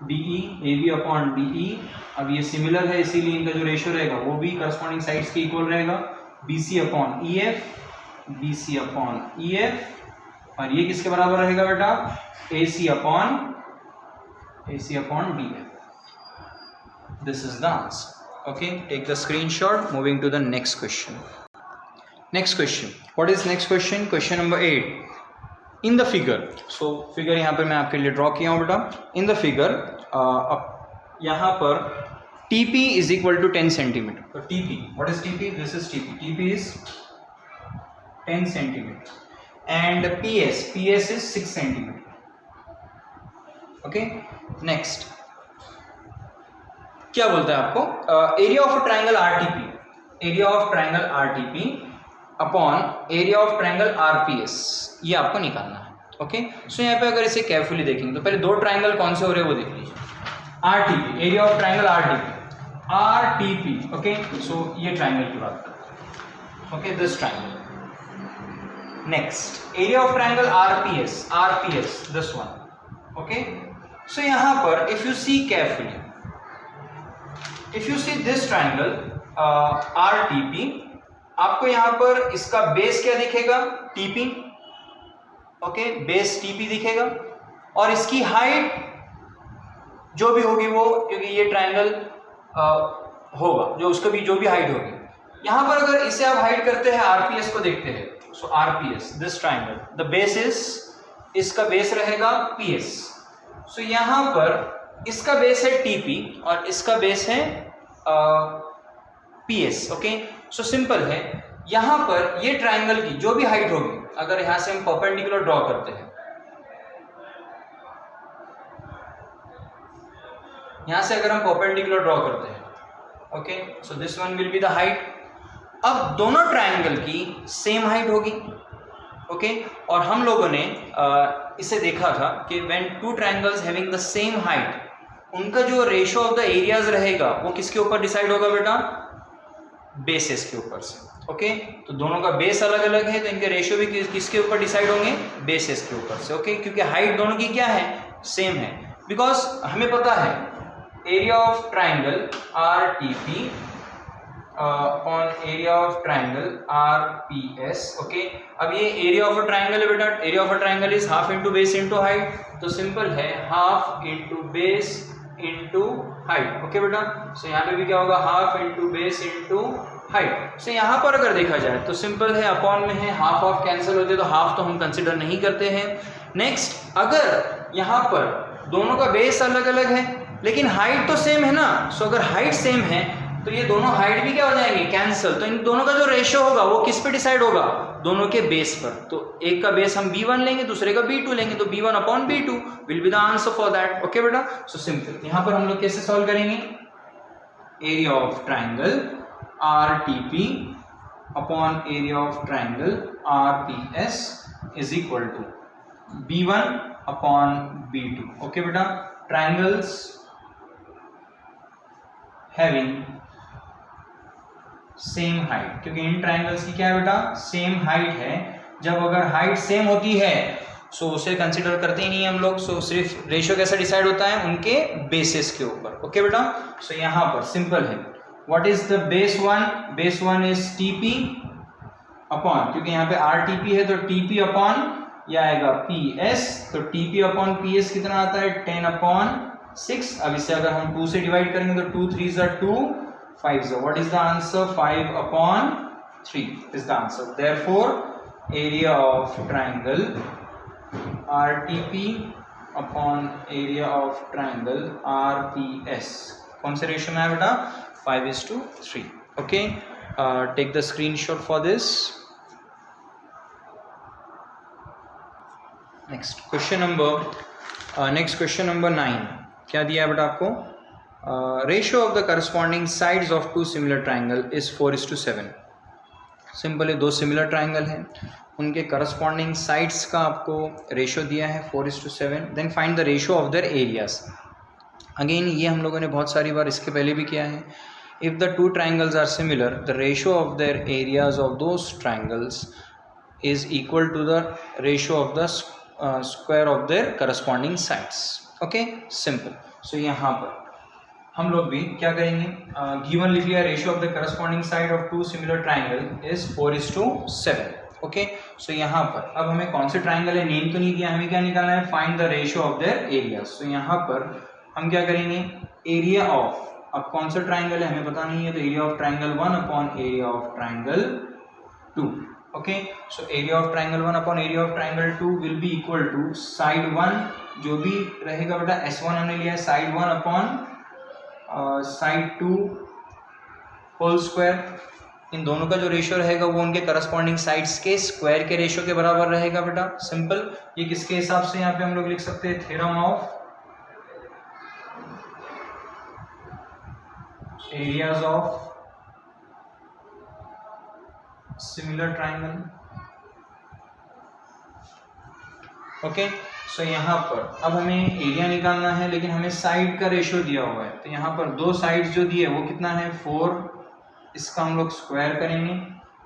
DE, AB अपॉन DE। अब ये सिमिलर है इसीलिए इनका जो रेशियो रहेगा वो भी करस्पॉन्डिंग साइड्स के इक्वल रहेगा, BC upon EF, BC upon EF, और ये किसके बराबर रहेगा बेटा, AC upon DF। This is the answer. Okay, take the screenshot. Moving to the next question. Next question, what is next question, question number 8। In the figure, so figure यहाँ पर मैं आपके लिए ड्रॉ किया हूँ बेटा। इन द फिगर यहाँ पर TP is equal to 10 centimetre. तो TP, what is TP, this is TP, TP is 10 centimetre and PS is 6 centimetre. Okay, next क्या बोलता है आपको, area of triangle RTP upon area of triangle RPS, ये आपको निकालना है। ओके, सो यहाँ पे अगर इसे केयरफुली देखेंगे तो पहले दो ट्राइंगल कौन से हो रहे हैं वो देख लीजिए। RTP, area of triangle RTP। Okay, so ये ट्राइंगल की बात करते हैं। Okay, this triangle. Next, area of triangle RPS, this one. Okay, so यहां पर if you see carefully, if you see this triangle RTP, आपको यहां पर इसका बेस क्या दिखेगा, TP। ओके, बेस TP दिखेगा, और इसकी हाइट जो भी होगी वो, क्योंकि ये ट्राइंगल होगा जो उसको भी जो भी हाइट होगी, यहां पर अगर इसे आप हाइट करते हैं, RPS को देखते हैं, सो RPS, this triangle, the base is, इसका बेस रहेगा PS। सो यहां पर इसका बेस है TP और इसका बेस है PS। ओके, सो सिंपल है, यहां पर ये ट्राइंगल की जो भी हाइट होगी, अगर यहां से हम परपेंडिकुलर ड्रॉ करते हैं, यहां से अगर हम परपेंडिकुलर ड्रॉ करते हैं, okay, so this one will be the height. अब दोनों ट्राइंगल की सेम हाइट होगी। ओके, और हम लोगों ने इसे देखा था कि when two triangles having the same height, उनका जो रेशियो ऑफ द एरियाज रहेगा वो किसके ऊपर डिसाइड होगा बेटा, बेसिस के ऊपर से। ओके, तो दोनों का बेस अलग अलग है, तो इनके रेशियो भी किसके ऊपर डिसाइड होंगे, बेसिस के ऊपर से। ओके, क्योंकि हाइट दोनों की क्या है, सेम है, बिकॉज हमें पता है area of triangle RTP upon area of triangle RPS। Okay, अब ये एरिया ऑफ अ ट्राइंगल है बेटा, area of a triangle is half into base into height, तो सिंपल है half into base into height. Okay बेटा, so यहाँ पे भी क्या होगा, half into base into height. So यहाँ पर अगर देखा जाए तो सिंपल है, अपॉन में है, हाफ ऑफ कैंसिल होते, तो हाफ तो हम कंसिडर नहीं करते हैं। नेक्स्ट, अगर यहाँ पर दोनों का बेस अलग अलग है लेकिन हाइट तो सेम है ना, सो अगर हाइट सेम है तो ये दोनों हाइट भी क्या हो जाएंगे, कैंसिल। तो इन दोनों का जो रेशियो होगा वो किस पे डिसाइड होगा, दोनों के बेस पर। तो एक का बेस हम B1 लेंगे, दूसरे का B2 लेंगे, तो B1 upon B2 will be the answer for that. Okay बेटा, सो सिंपल। यहाँ पर हम लोग कैसे सॉल्व करेंगे, area of triangle RTP upon area of triangle RPS is equal to B1 upon B2। Okay बेटा, ट्राइंगल्स हैविंग सेम हाइट, क्योंकि इन ट्राइंगल्स की क्या है बेटा, सेम हाइट है। जब अगर हाइट सेम होती है सो उसे कंसिडर करते ही नहीं हम लोग, सो सिर्फ रेशियो कैसा डिसाइड होता है, उनके बेसिस के ऊपर। ओके बेटा, सो यहाँ पर सिंपल है, what is the base one is TP upon, क्योंकि यहाँ पे RTP है तो TP अपॉन यह आएगा PS, तो TP अपॉन PS कितना आता है, 10 अपॉन 6। अब इसे अगर हम 2 से डिवाइड करेंगे तो 2 3 are 2, 5 are, what is the answer, 5 upon 3 is the answer. Therefore area of triangle RTP upon area of triangle RPS। कौन से रेशियो में है बेटा? 5:3। Okay, take the screenshot for this. Next question number 9 क्या दिया है बेटा आपको? Ratio of the corresponding sides of two similar triangle is 4:7। Simple है, दो सिमिलर ट्राइंगल हैं, उनके करस्पॉन्डिंग साइड्स का आपको रेशियो दिया है 4:7। Then find the ratio of their areas. Again ये हम लोगों ने बहुत सारी बार इसके पहले भी किया है। If the two triangles are similar the ratio of their areas of those triangles is equal to the ratio of the square of their corresponding sides. Okay, simple. So यहाँ पर हम लोग भी क्या करेंगे? गिवन लिख लिया, ratio of the corresponding side of two similar triangle is 4:7। Okay, so यहाँ पर अब हमें कौन से ट्राइंगल है नेम तो नहीं दिया, हमें क्या निकालना है? Find the ratio of their area. So यहाँ पर हम क्या करेंगे? एरिया ऑफ, अब कौन सा ट्राइंगल है हमें पता नहीं है, तो area of triangle 1 upon area of triangle 2। Okay, so area of triangle 1 upon area of triangle 2 will be equal to side 1 जो भी रहेगा बेटा, S1 हमने लिया है, side 1 upon side 2 whole square. इन दोनों का जो रेशियो रहेगा वो उनके करस्पॉन्डिंग साइड्स के स्क्वायर के रेशियो के बराबर रहेगा बेटा। सिंपल। ये किसके हिसाब से यहाँ पे हम लोग लिख सकते हैं? Theorem of areas of similar triangle. Okay, so यहाँ पर अब हमें एरिया निकालना है, लेकिन हमें साइड का रेशियो दिया हुआ है। तो यहाँ पर दो साइड्स जो दिए वो कितना है? 4। इसका हम लोग स्क्वायर करेंगे,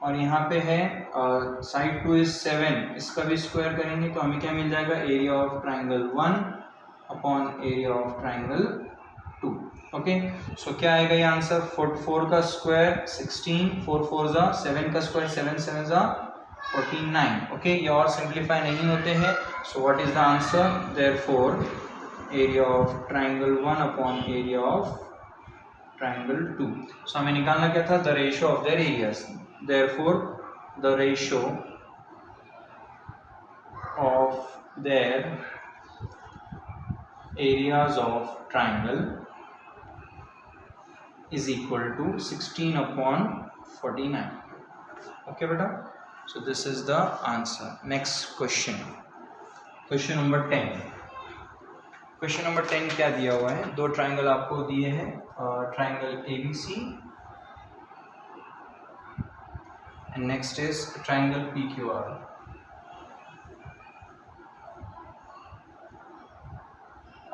और यहाँ पे है साइड 2 इज 7, इसका भी स्क्वायर करेंगे, तो हमें क्या मिल जाएगा? Area of triangle 1 upon area of triangle 2। Okay, so क्या आएगा ये आंसर? 4 का स्क्वायर 16, 4 4 जा 7 का स्क्वायर 7 7 जा 49। ओके, ये और सिंप्लीफाई नहीं होते हैं। सो what is the answer? Therefore area of triangle 1 upon area of triangle 2। सो हमें निकालना क्या था? The ratio of their areas. Therefore the ratio of their areas of triangle is equal to 16 upon 49. Okay beta, so this is the answer. Next question number 10 क्या दिया हुआ है? दो triangle आपको दिए हैं, triangle ABC and next is triangle PQR।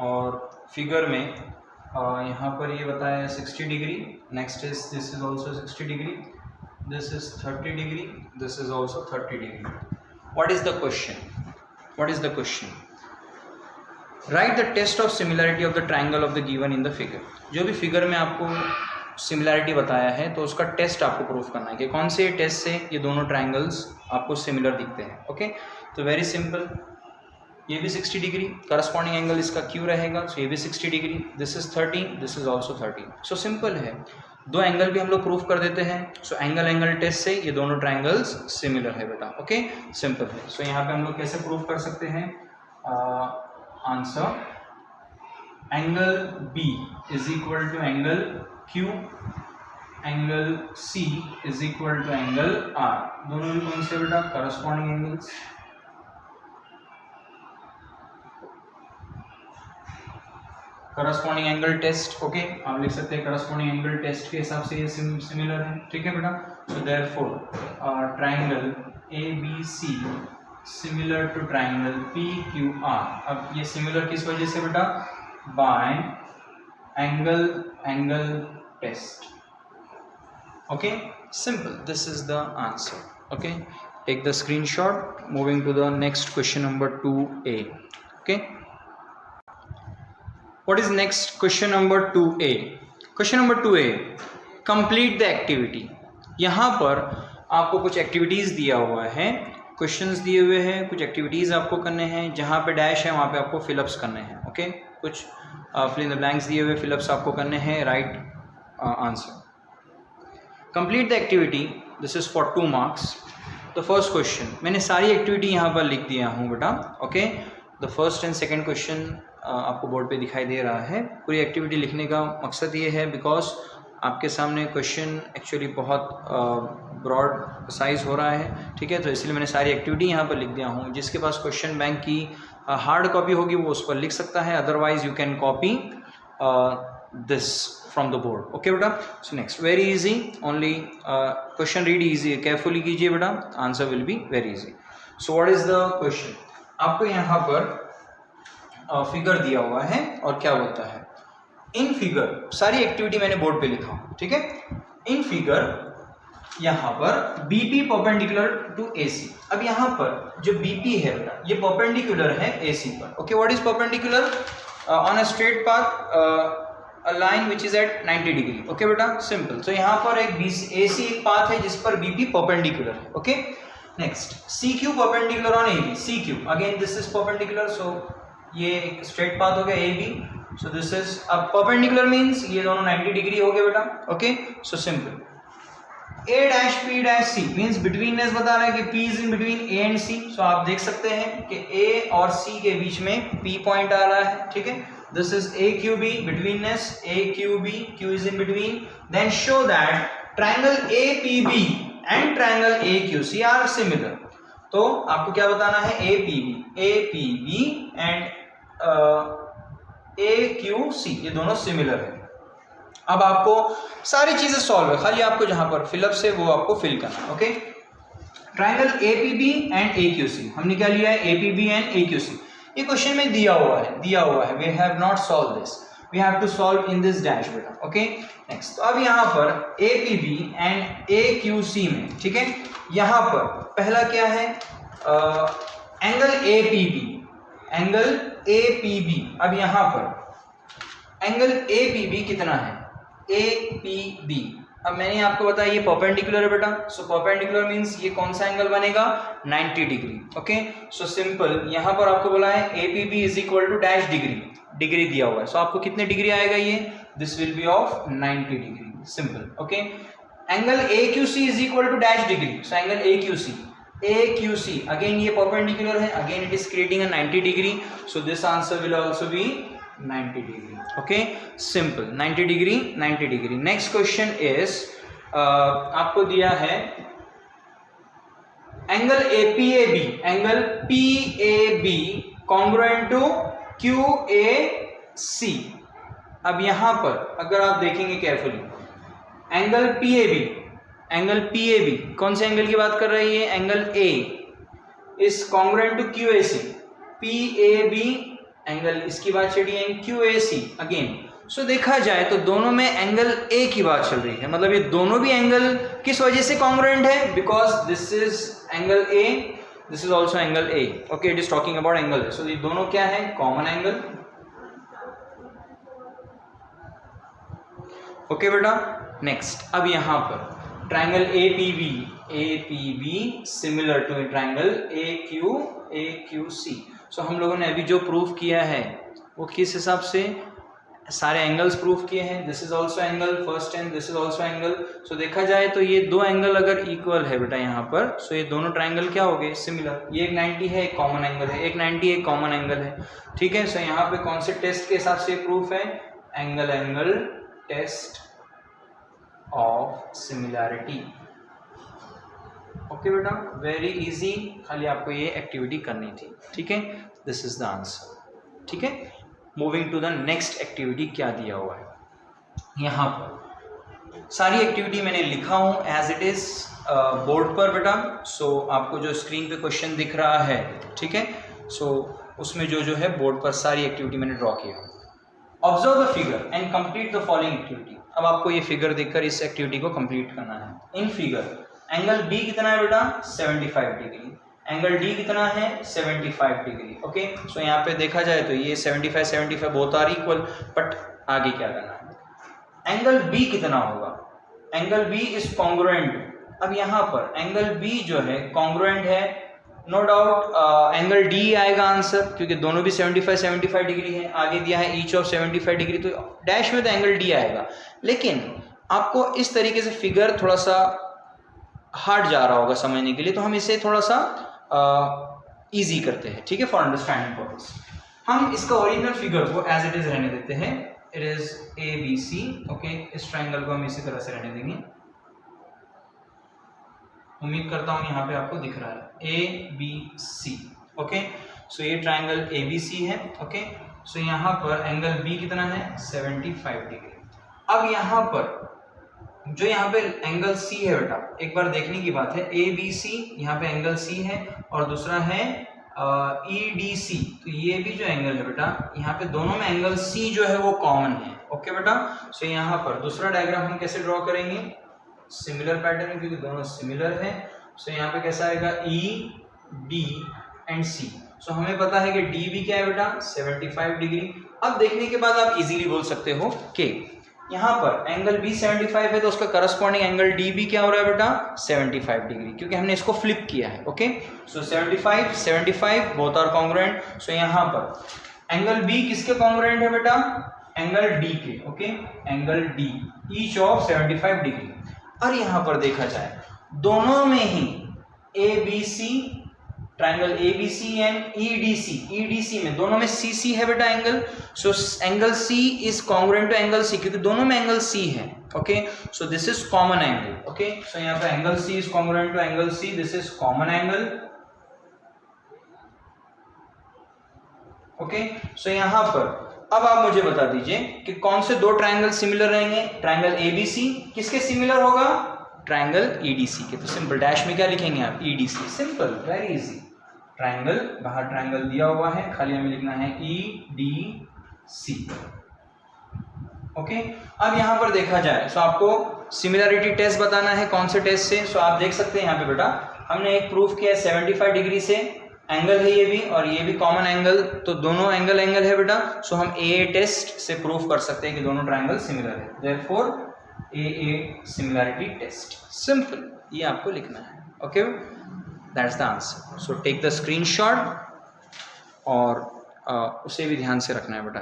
और figure में यहाँ पर ये बताया है 60 degree. Next is this is also 60 degree, this is 30 degree, this is also 30 degree. What is the question? Write the test of similarity of the triangle of the given in the figure. जो भी figure में आपको similarity बताया है तो उसका test आपको proof करना है कि कौन से टेस्ट से ये दोनों ट्राइंगल्स आपको सिमिलर दिखते हैं। ओके, तो वेरी सिंपल, ये भी 60 डिग्री, करस्पॉन्डिंग एंगल इसका क्यू रहेगा, सो ये भी 60 degree, this is 30, this is also 30। So simple है, दो एंगल भी हम लोग प्रूफ कर देते हैं। सो एंगल टेस्ट से ये दोनों ट्राइंगल्स सिमिलर है बेटा। ओके, सिंपल है। सो यहाँ पे हम लोग कैसे प्रूफ कर सकते हैं? Answer, angle B is equal to angle Q, angle C is equal to angle R। दोनों भी कौन से बेटा? Corresponding angles. Corresponding angle test. Okay, आप लिख सकते हैं करस्पॉन्डिंग एंगल टेस्ट के हिसाब से ये सिमिलर है। ठीक है बेटा, so therefore triangle ABC similar to triangle PQR। अब ये सिमिलर किस वजह से बेटा? By angle test. Okay, simple, this is the answer. Okay, take the screenshot. Moving to the next question number 2A। Okay, what is next? Question number 2A। Question number 2A, complete the activity। यहाँ पर आपको कुछ activities दिया हुआ है, questions दिए हुए हैं, कुछ एक्टिविटीज़ आपको करने हैं। जहाँ पे डैश है वहाँ पे आपको फिलअप्स करने हैं। ओके, कुछ फिल इन द ब्लैंक्स दिए हुए फिलअप्स आपको करने हैं। Right answer, complete the activity, this is for 2 marks। The first question, मैंने सारी एक्टिविटी यहाँ पर लिख दिया हूँ बेटा, okay. The first and second question आपको बोर्ड पे दिखाई दे रहा है। पूरी एक्टिविटी लिखने का मकसद ये है बिकॉज आपके सामने क्वेश्चन एक्चुअली बहुत ब्रॉड साइज हो रहा है, ठीक है, तो इसलिए मैंने सारी एक्टिविटी यहाँ पर लिख दिया हूँ। जिसके पास क्वेश्चन बैंक की हार्ड कॉपी होगी वो उस पर लिख सकता है, otherwise you can copy this from the board, okay बेटा। so next, very easy, only question read easy, carefully कीजिए बेटा, answer will be very easy। so what is the question, आपको यहाँ पर फिगर दिया हुआ है और क्या बोलता है, इन फिगर, सारी एक्टिविटी मैंने बोर्ड पे लिखा हूँ, ठीक है। इन फिगर यहाँ पर BP परपेंडिकुलर टू AC। अब यहाँ पर जो BP है बेटा ये परपेंडिकुलर है AC पर, okay. What is perpendicular, on a straight path a line which is at 90 degree, okay बेटा, सिंपल। तो यहाँ पर एक AC एक पाथ है जिस पर BP परपेंडिकुलर है, okay. Next, CQ perpendicular on AB, CQ again this is perpendicular, so ये एक स्ट्रेट पाथ हो गया AB, सो दिस इज, अब परपेंडिकुलर मींस ये दोनों 90 डिग्री हो गए बेटा, okay. So simple, A dash P dash C means betweenness बता रहा है कि P is in between A and C, सो आप देख सकते हैं कि A और C के बीच में P पॉइंट आ रहा है, ठीक है। This is AQB, betweenness AQB, Q is in between. Then show that triangle APB and triangle AQC are similar. तो आपको क्या बताना है, APB and AQC ये दोनों सिमिलर है। अब आपको सारी चीजें सॉल्व है, खाली आपको जहां पर फिलअप से वो आपको फिल करना है, okay. Triangle APB and AQC हमने क्या लिया है, APB एंड AQC। ये क्वेश्चन में दिया हुआ है, we have not solve this, we have to solve in this dash बेटा, ओके। नेक्स्ट, तो अब यहाँ पर APB एंड AQC में, ठीक है, यहाँ पर पहला क्या है, एंगल APB। अब यहाँ पर एंगल APB कितना है, APB, अब मैंने आपको बताया ये परपेंडिकुलर है बेटा, सो परपेंडिकुलर मींस ये कौन सा एंगल बनेगा, 90 डिग्री, ओके। सो सिंपल, यहाँ पर आपको बोला है APB is equal to dash degree दिया हुआ है, सो आपको कितने डिग्री आएगा ये, this will be of 90 degree, simple, okay. Angle AQC is equal to dash degree, so angle AQC again ये परपेंडिकुलर है, again it is creating a 90 degree, so this answer will also be 90 degree, okay, simple, 90 degree. Next question is, आपको दिया है angle PAB congruent to QAC। अब यहां पर अगर आप देखेंगे केयरफुली, एंगल PAB कौन से एंगल की बात कर रही है, angle A is congruent to QAC, PAB angle इसकी बात चली है, QAC अगेन। सो देखा जाए तो दोनों में एंगल A की बात चल रही है, मतलब ये दोनों भी एंगल किस वजह से कॉन्ग्रुएंट है, because this is angle A, this is also angle A, okay. It is talking about angle, so ये दोनों क्या है, कॉमन एंगल, ओके बेटा। नेक्स्ट, अब यहाँ पर triangle APB similar to triangle AQC। So हम लोगों ने अभी जो प्रूफ किया है वो किस हिसाब से, सारे एंगल्स प्रूफ किए हैं, this is also angle first and this is also angle. So देखा जाए तो ये दो एंगल अगर इक्वल है बेटा यहाँ पर, सो ये दोनों ट्राइंगल क्या हो गए, सिमिलर। ये एक 90 है, एक कॉमन एंगल है, एक 90 एक कॉमन एंगल है, ठीक है। सो यहाँ पे कौन से टेस्ट के हिसाब से प्रूफ है, angle test of similarity, okay बेटा, वेरी इजी, खाली आपको ये एक्टिविटी करनी थी, ठीक है। दिस इज द आंसर, ठीक है। Moving to the next activity, क्या दिया हुआ है यहाँ पर, सारी एक्टिविटी मैंने लिखा हूँ एज इट इज बोर्ड पर बेटा। सो आपको जो स्क्रीन पे क्वेश्चन दिख रहा है, ठीक है, सो उसमें जो है बोर्ड पर सारी एक्टिविटी मैंने ड्रॉ किया। Observe the figure and complete the following activity. अब आपको ये फिगर देखकर इस एक्टिविटी को कंप्लीट करना है। इन फिगर एंगल B कितना है बेटा, 75 डिग्री, एंगल D कितना है, 75 डिग्री, ओके। सो यहाँ पे देखा जाए तो ये 75 बोथ आर इक्वल, बट आगे क्या करना है, एंगल B कितना होगा, एंगल B इज कॉन्ग्रुएंट। अब यहाँ पर एंगल B जो है कॉन्ग्रुएंट है, नो डाउट एंगल D आएगा आंसर, क्योंकि दोनों भी 75 डिग्री है, आगे दिया है ईच ऑफ 75 डिग्री, तो डैश में तो एंगल D आएगा। लेकिन आपको इस तरीके से फिगर थोड़ा सा हार्ड जा रहा होगा समझने के लिए, तो हम इसे थोड़ा सा इजी करते हैं, ठीक है, फॉर अंडरस्टैंडिंग पर्पस। हम इसका ओरिजिनल फिगर को एज इट इज रहने देते हैं, इट इज ABC, ओके। इस ट्राइंगल को हम इसी तरह से रहने देंगे। उम्मीद करता हूँ यहाँ पे आपको दिख रहा है ABC, ओके। सो ये ट्राइंगल ABC है, ओके। सो यहाँ पर एंगल B कितना है 75 डिग्री। अब यहाँ पर जो यहाँ पे एंगल C है बेटा, एक बार देखने की बात है, ABC यहाँ पे एंगल C है और दूसरा है EDC। तो ये भी जो एंगल है बेटा, यहाँ पे दोनों में एंगल C जो है वो कॉमन है, ओके बेटा। सो यहाँ पर दूसरा डायग्राम हम कैसे ड्रॉ करेंगे, सिमिलर पैटर्न, क्योंकि दोनों सिमिलर है। सो यहाँ पे कैसा आएगा ED एंड C। सो हमें पता है कि D भी क्या है बेटा 75 डिग्री। अब देखने के बाद आप इजीली बोल सकते हो कि यहाँ पर एंगल B 75 है तो उसका करस्पॉन्डिंग एंगल D भी क्या हो रहा है बेटा 75 डिग्री, क्योंकि हमने इसको फ्लिप किया है, okay. So 75 both are congruent. So यहाँ पर एंगल B किसके कॉन्ग्रुएंट है बेटा, एंगल D के, okay, angle D each of 75 degree. और यहाँ पर देखा जाए दोनों में ही ABC, triangle ABC and EDC में दोनों में CC है बेटा angle. So angle C is congruent to angle C, क्योंकि दोनों में एंगल C है, okay. So this is common angle, okay. So यहाँ पे angle C is congruent to angle C, this is common angle, okay. So यहाँ पर अब आप मुझे बता दीजिए कि कौन से दो ट्राइंगल सिमिलर रहेंगे। ट्राइंगल ABC किसके सिमिलर होगा, ट्राइंगल EDC के। तो सिंपल डैश में क्या लिखेंगे आप, EDC, simple, very easy. Triangle, बाहर ट्राइंगल दिया हुआ है, खाली हमें लिखना है EDC, ओके। अब यहाँ पर देखा जाए तो आपको सिमिलरिटी टेस्ट बताना है, कौन से टेस्ट से। सो आप देख सकते हैं यहाँ पे बेटा हमने एक प्रूफ किया है 75 डिग्री से एंगल है ये भी और ये भी कॉमन एंगल, तो दोनों एंगल है बेटा। सो हम AA टेस्ट से प्रूफ कर सकते हैं कि दोनों ट्राइंगल सिमिलर है, therefore AA similarity test, simple, ये आपको लिखना है, okay. That's the answer. So take the screenshot और उसे भी ध्यान से रखना है बेटा,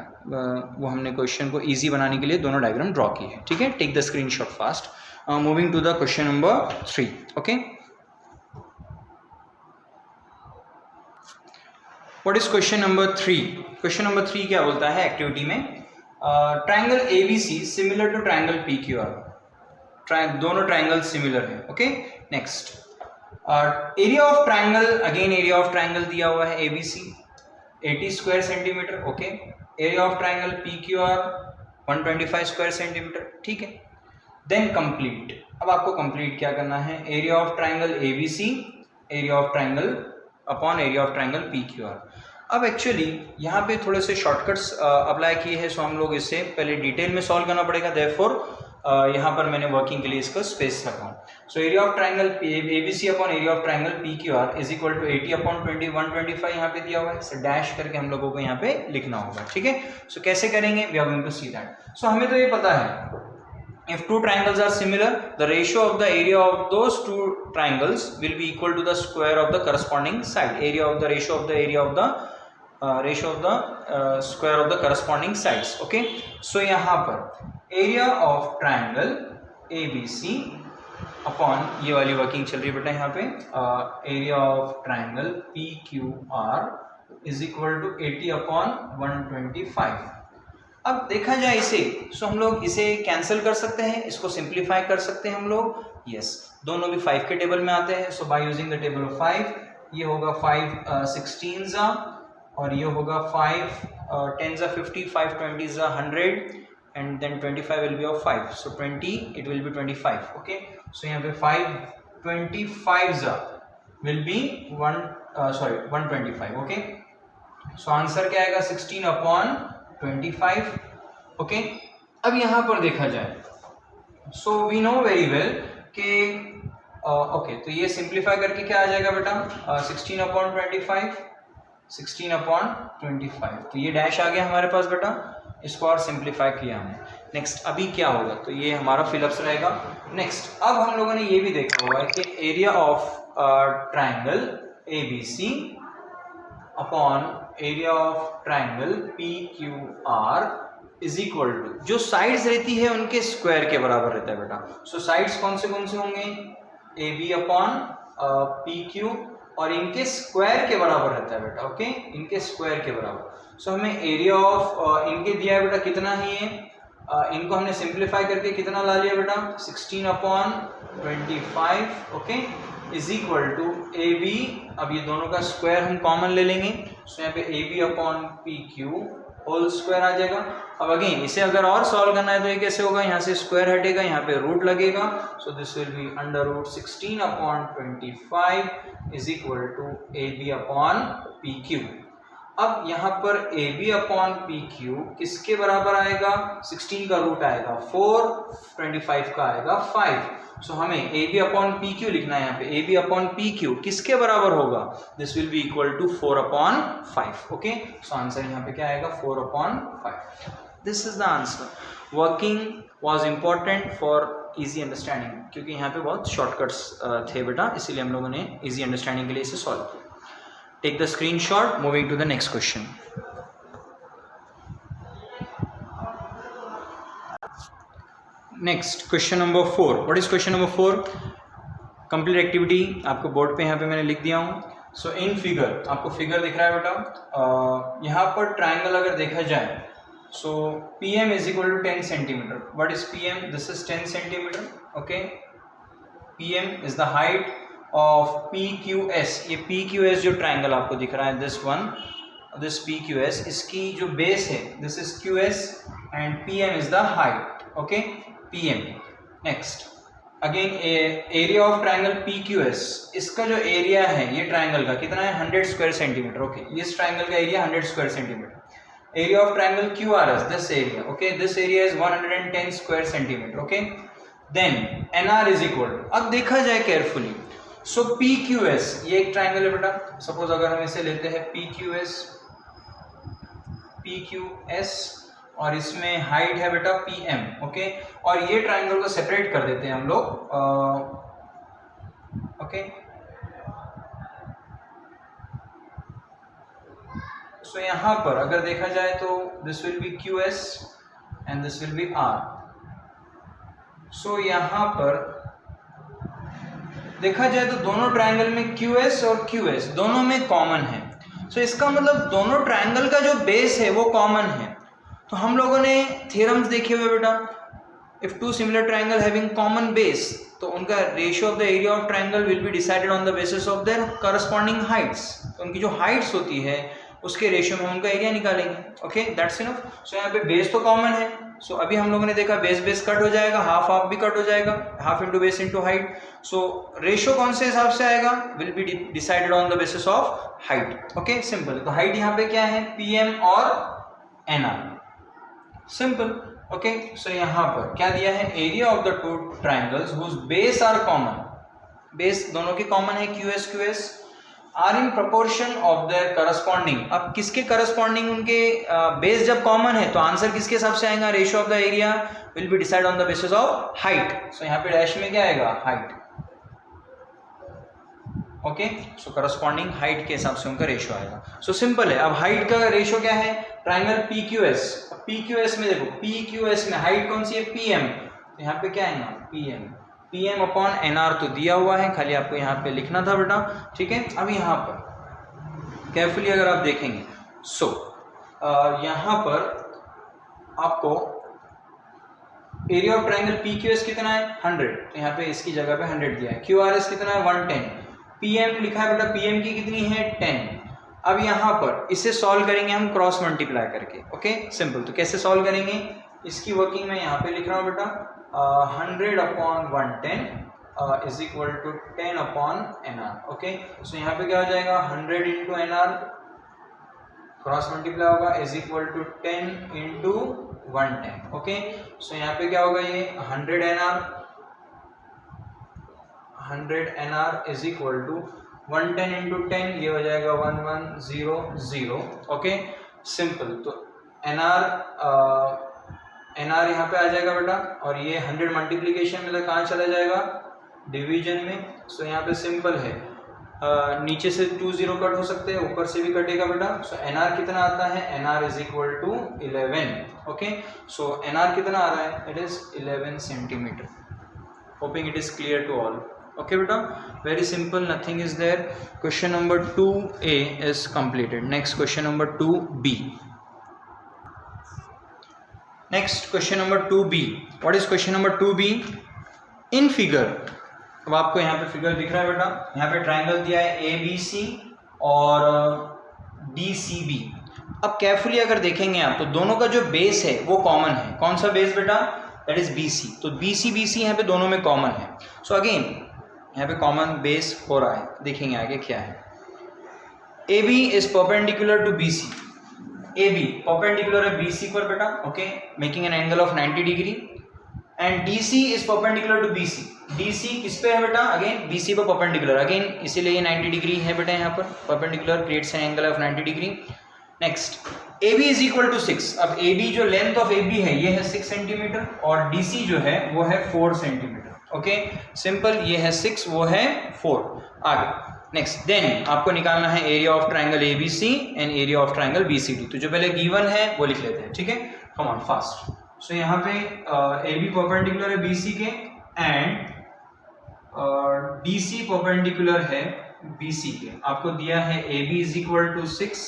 वो हमने क्वेश्चन को इजी बनाने के लिए दोनों डायग्राम ड्रॉ की है, ठीक है। Take the screenshot fast. Moving to the question number 3, okay. What is question number 3? Question number 3 क्या बोलता है एक्टिविटी में, triangle ABC similar to triangle PQR, दोनों ट्राइंगल सिमिलर है, okay. Next area of triangle, again area of triangle दिया हुआ है ABC 80 square centimetre, okay. Area of triangle PQR 125 square centimetre, ठीक है। देन कंप्लीट, अब आपको कंप्लीट क्या करना है, area of triangle ABC, area of triangle upon area of triangle PQR। अब एक्चुअली यहाँ पे थोड़े से शॉर्टकट्स अप्लाई किए हैं, सो हम लोग इसे पहले डिटेल में सॉल्व करना पड़ेगा, देयरफॉर यहाँ पर मैंने वर्किंग के लिए इसका स्पेस रखा हूँ। So area of triangle ABC upon area of triangle PQR is equal to 80 upon 125 यहाँ पे दिया हुआ है, सो डैश करके हम लोगों को यहाँ पे लिखना होगा, ठीक है। सो कैसे करेंगे, we are going to see that. So हमें तो ये पता है if two triangles are similar, the ratio of the area of those two triangles will be equal to the square of the corresponding side. Area of the ratio of the area of the square of the corresponding sides. Okay. So यहाँ पर area of triangle ABC upon ये वाली working चल रही है बेटा यहाँ पे, area of triangle PQR is equal to 80 upon 125. अब देखा जाए इसे, सो हम लोग इसे कैंसिल कर सकते हैं, इसको सिंप्लीफाई कर सकते हैं हम लोग, यस। दोनों भी 5 के टेबल में आते हैं, so by using the table of 5, ये होगा 5 16 और ये होगा 5 10 50, 5 20 100 and then 25 will be of 5, so 20 it will be 25, okay. So यहाँ पे 5 25 will be 125, okay. So answer क्या आएगा 16 अपॉन 25, ओके। अब यहाँ पर देखा जाए, so we know very well कि ओके, तो ये सिंप्लीफाई करके क्या आ जाएगा बेटा 16 अपॉन 25, 16 अपॉन 25, तो ये डैश आ गया हमारे पास बेटा, इसको और सिंप्लीफाई किया हमने। नेक्स्ट अभी क्या होगा, तो ये हमारा फिलअप्स रहेगा। नेक्स्ट अब हम लोगों ने ये भी देखा हुआ है कि area of triangle ABC upon area of triangle PQR is equal to, जो साइड्स रहती है उनके स्क्वायर के बराबर रहता है बेटा। सो साइड्स कौन से होंगे, A B upon P Q, और इनके स्क्वायर के बराबर रहता है बेटा, ओके, इनके स्क्वायर के बराबर। सो हमें एरिया ऑफ इनके दिया है बेटा कितना ही है, इनको हमने सिंप्लीफाई करके कितना ला लिया बेटा 16 upon 25, okay, is equal to A B, अब ये दोनों का स्क्वायर हम कॉमन ले लेंगे, सो यहाँ पे A B upon P Q whole square आ जाएगा। अब अगेन इसे अगर और सॉल्व करना है तो ये कैसे होगा, यहाँ से स्क्वायर हटेगा, यहाँ पे रूट लगेगा, so this will be under root 16 upon 25 is equal to A B upon P Q. अब यहाँ पर A B upon P Q किसके बराबर आएगा, 16 का रूट आएगा 4, 25 का आएगा 5, सो हमें A B upon P Q लिखना है। यहाँ पे A B upon P Q किसके बराबर होगा, this will be equal to 4 upon 5, okay, so answer यहाँ पे क्या आएगा 4 upon 5। This is the answer. Working was important for easy understanding, क्योंकि यहाँ पे बहुत शॉर्टकट्स थे बेटा, इसीलिए हम लोगों ने इजी अंडरस्टैंडिंग के लिए इसे सॉल्व किया। Take the screenshot. Moving to the next question. Next question number 4. What is question number 4? Complete activity आपको बोर्ड पे यहाँ पे मैंने लिख दिया हूँ। So in figure, आपको फिगर दिख रहा है बेटा, यहाँ पर ट्राइंगल अगर देखा जाए, so PM is equal to 10 centimeter. What is PM? This is 10 centimeter. Okay. PM is the height of PQS, ये PQS जो ट्राइंगल आपको दिख रहा है, दिस वन, दिस PQS, इसकी जो बेस है this is QS and PM is the height, okay, PM। Next again area of triangle PQS, इसका जो एरिया है ये ट्राइंगल का कितना है 100 स्क्वायर सेंटीमीटर, ओके, इस ट्राइंगल का area 100 square centimetre. Area of triangle QRS, this area, okay, this area is 110 square centimetre, okay. Then NR is equal to, अब देखा जाए केयरफुली, सो PQS ये एक ट्राइंगल है बेटा, सपोज अगर हम इसे लेते हैं PQS और इसमें हाइट है बेटा PM, ओके, और ये ट्राइंगल को सेपरेट कर देते हैं हम लोग, ओके, सो यहाँ पर अगर देखा जाए तो this will B QS and this will B R। सो यहाँ पर देखा जाए तो दोनों ट्रायंगल में QS और QS दोनों में कॉमन है, सो इसका मतलब दोनों ट्रायंगल का जो बेस है वो कॉमन है। तो हम लोगों ने थ्योरम्स देखे हुए बेटा, if two similar triangle having common base, तो उनका ratio of the area of triangle will be decided on the basis of their corresponding Heights. तो उनकी जो हाइट्स होती है उसके रेशियो में हम उनका एरिया निकालेंगे, ओके, दैट्स इनफ। सो यहाँ पे बेस तो कॉमन है, सो अभी हम लोगों ने देखा बेस कट हो जाएगा, हाफ भी कट हो जाएगा, half into base into height. So ratio कौन से हिसाब से आएगा, will be decided on the basis of height, okay, simple. तो हाइट यहाँ पे क्या है PM और NR, सिंपल, ओके। सो यहाँ पर क्या दिया है, area of the two triangles whose base are common, base दोनों के कॉमन है QS are in proportion of their corresponding. अब किसके करस्पॉन्डिंग उनके बेस जब कॉमन है तो आंसर किसके हिसाब से आएगा, ratio of the area will be decide on the basis of height. So यहाँ पे डैश में क्या आएगा, height, okay. So corresponding height के हिसाब से उनका रेशियो आएगा। सो सिंपल है। अब हाइट का रेशियो क्या है, ट्राइंगल PQS में देखो, PQS में हाइट कौन सी है, PM, तो यहाँ पे क्या आएगा PM अपॉन NR तो दिया हुआ है, खाली आपको यहाँ पे लिखना था बेटा, ठीक है। अब यहाँ पर केयरफुली अगर आप देखेंगे, सो यहाँ पर आपको एरिया ऑफ ट्राइंगल PQS कितना है 100, तो यहाँ पे इसकी जगह पे 100 दिया है। QRS कितना है 110, PM लिखा है बेटा, PM की कितनी है 10। अब यहाँ पर इसे सॉल्व करेंगे हम क्रॉस मल्टीप्लाई करके, ओके, सिंपल। तो कैसे सॉल्व करेंगे, इसकी वर्किंग मैं यहाँ पे लिख रहा हूँ बेटा, 100 upon 110 is equal to 10 upon NR, okay. So यहाँ पे क्या हो जाएगा, 100 इंटू NR क्रॉस मल्टीप्लाई होगा is equal to 10 into 110, okay. So यहाँ पे क्या होगा, ये 100 NR is equal to 110 into 10, ये हो जाएगा 1100, ओके, सिंपल। तो NR यहाँ पे आ जाएगा बेटा, और ये 100 मल्टीप्लीकेशन में तो कहाँ चला जाएगा, डिवीजन में। सो यहाँ पे सिंपल है, नीचे से 2 0 कट हो सकते हैं, ऊपर से भी कटेगा बेटा। सो NR कितना आता है, NR is equal to 11, okay. So NR कितना आ रहा है, it is 11 centimetre. Hoping it is clear to all. Okay beta, very simple, nothing is there. Question number 2A is completed. Next question number 2B. Next question number 2B. What is question number 2B? In figure, अब आपको यहाँ पे figure दिख रहा है बेटा, यहाँ पे ट्राइंगल दिया है ABC और DCB. अब केयरफुली अगर देखेंगे आप तो दोनों का जो बेस है वो कॉमन है. कौन सा बेस बेटा? That is BC. तो BC यहाँ पे दोनों में कॉमन है. सो अगेन यहाँ पे कॉमन बेस हो रहा है. देखेंगे आगे क्या है. AB is perpendicular to BC. AB perpendicular है BC पर बेटा, okay, making an angle of 90 degree. And DC is perpendicular to BC. DC किस पे है बेटा? अगेन BC पर परपेंडिकुलर, अगेन इसीलिए ये 90 डिग्री है बेटा. यहाँ पर perpendicular creates an angle of 90 degree. Next AB is equal to 6. अब AB जो लेंथ ऑफ AB है ये है 6 सेंटीमीटर और DC जो है वो है 4 सेंटीमीटर. ओके सिंपल, ये है 6 वो है 4. आगे नेक्स्ट देन आपको निकालना है area of triangle ABC and area of triangle BCD. तो जो पहले गिवन है वो लिख लेते हैं, ठीक है. Come on fast. सो यहाँ पे AB परपेंडिकुलर है BC के एंड DC परपेंडिकुलर है BC के. आपको दिया है AB is equal to 6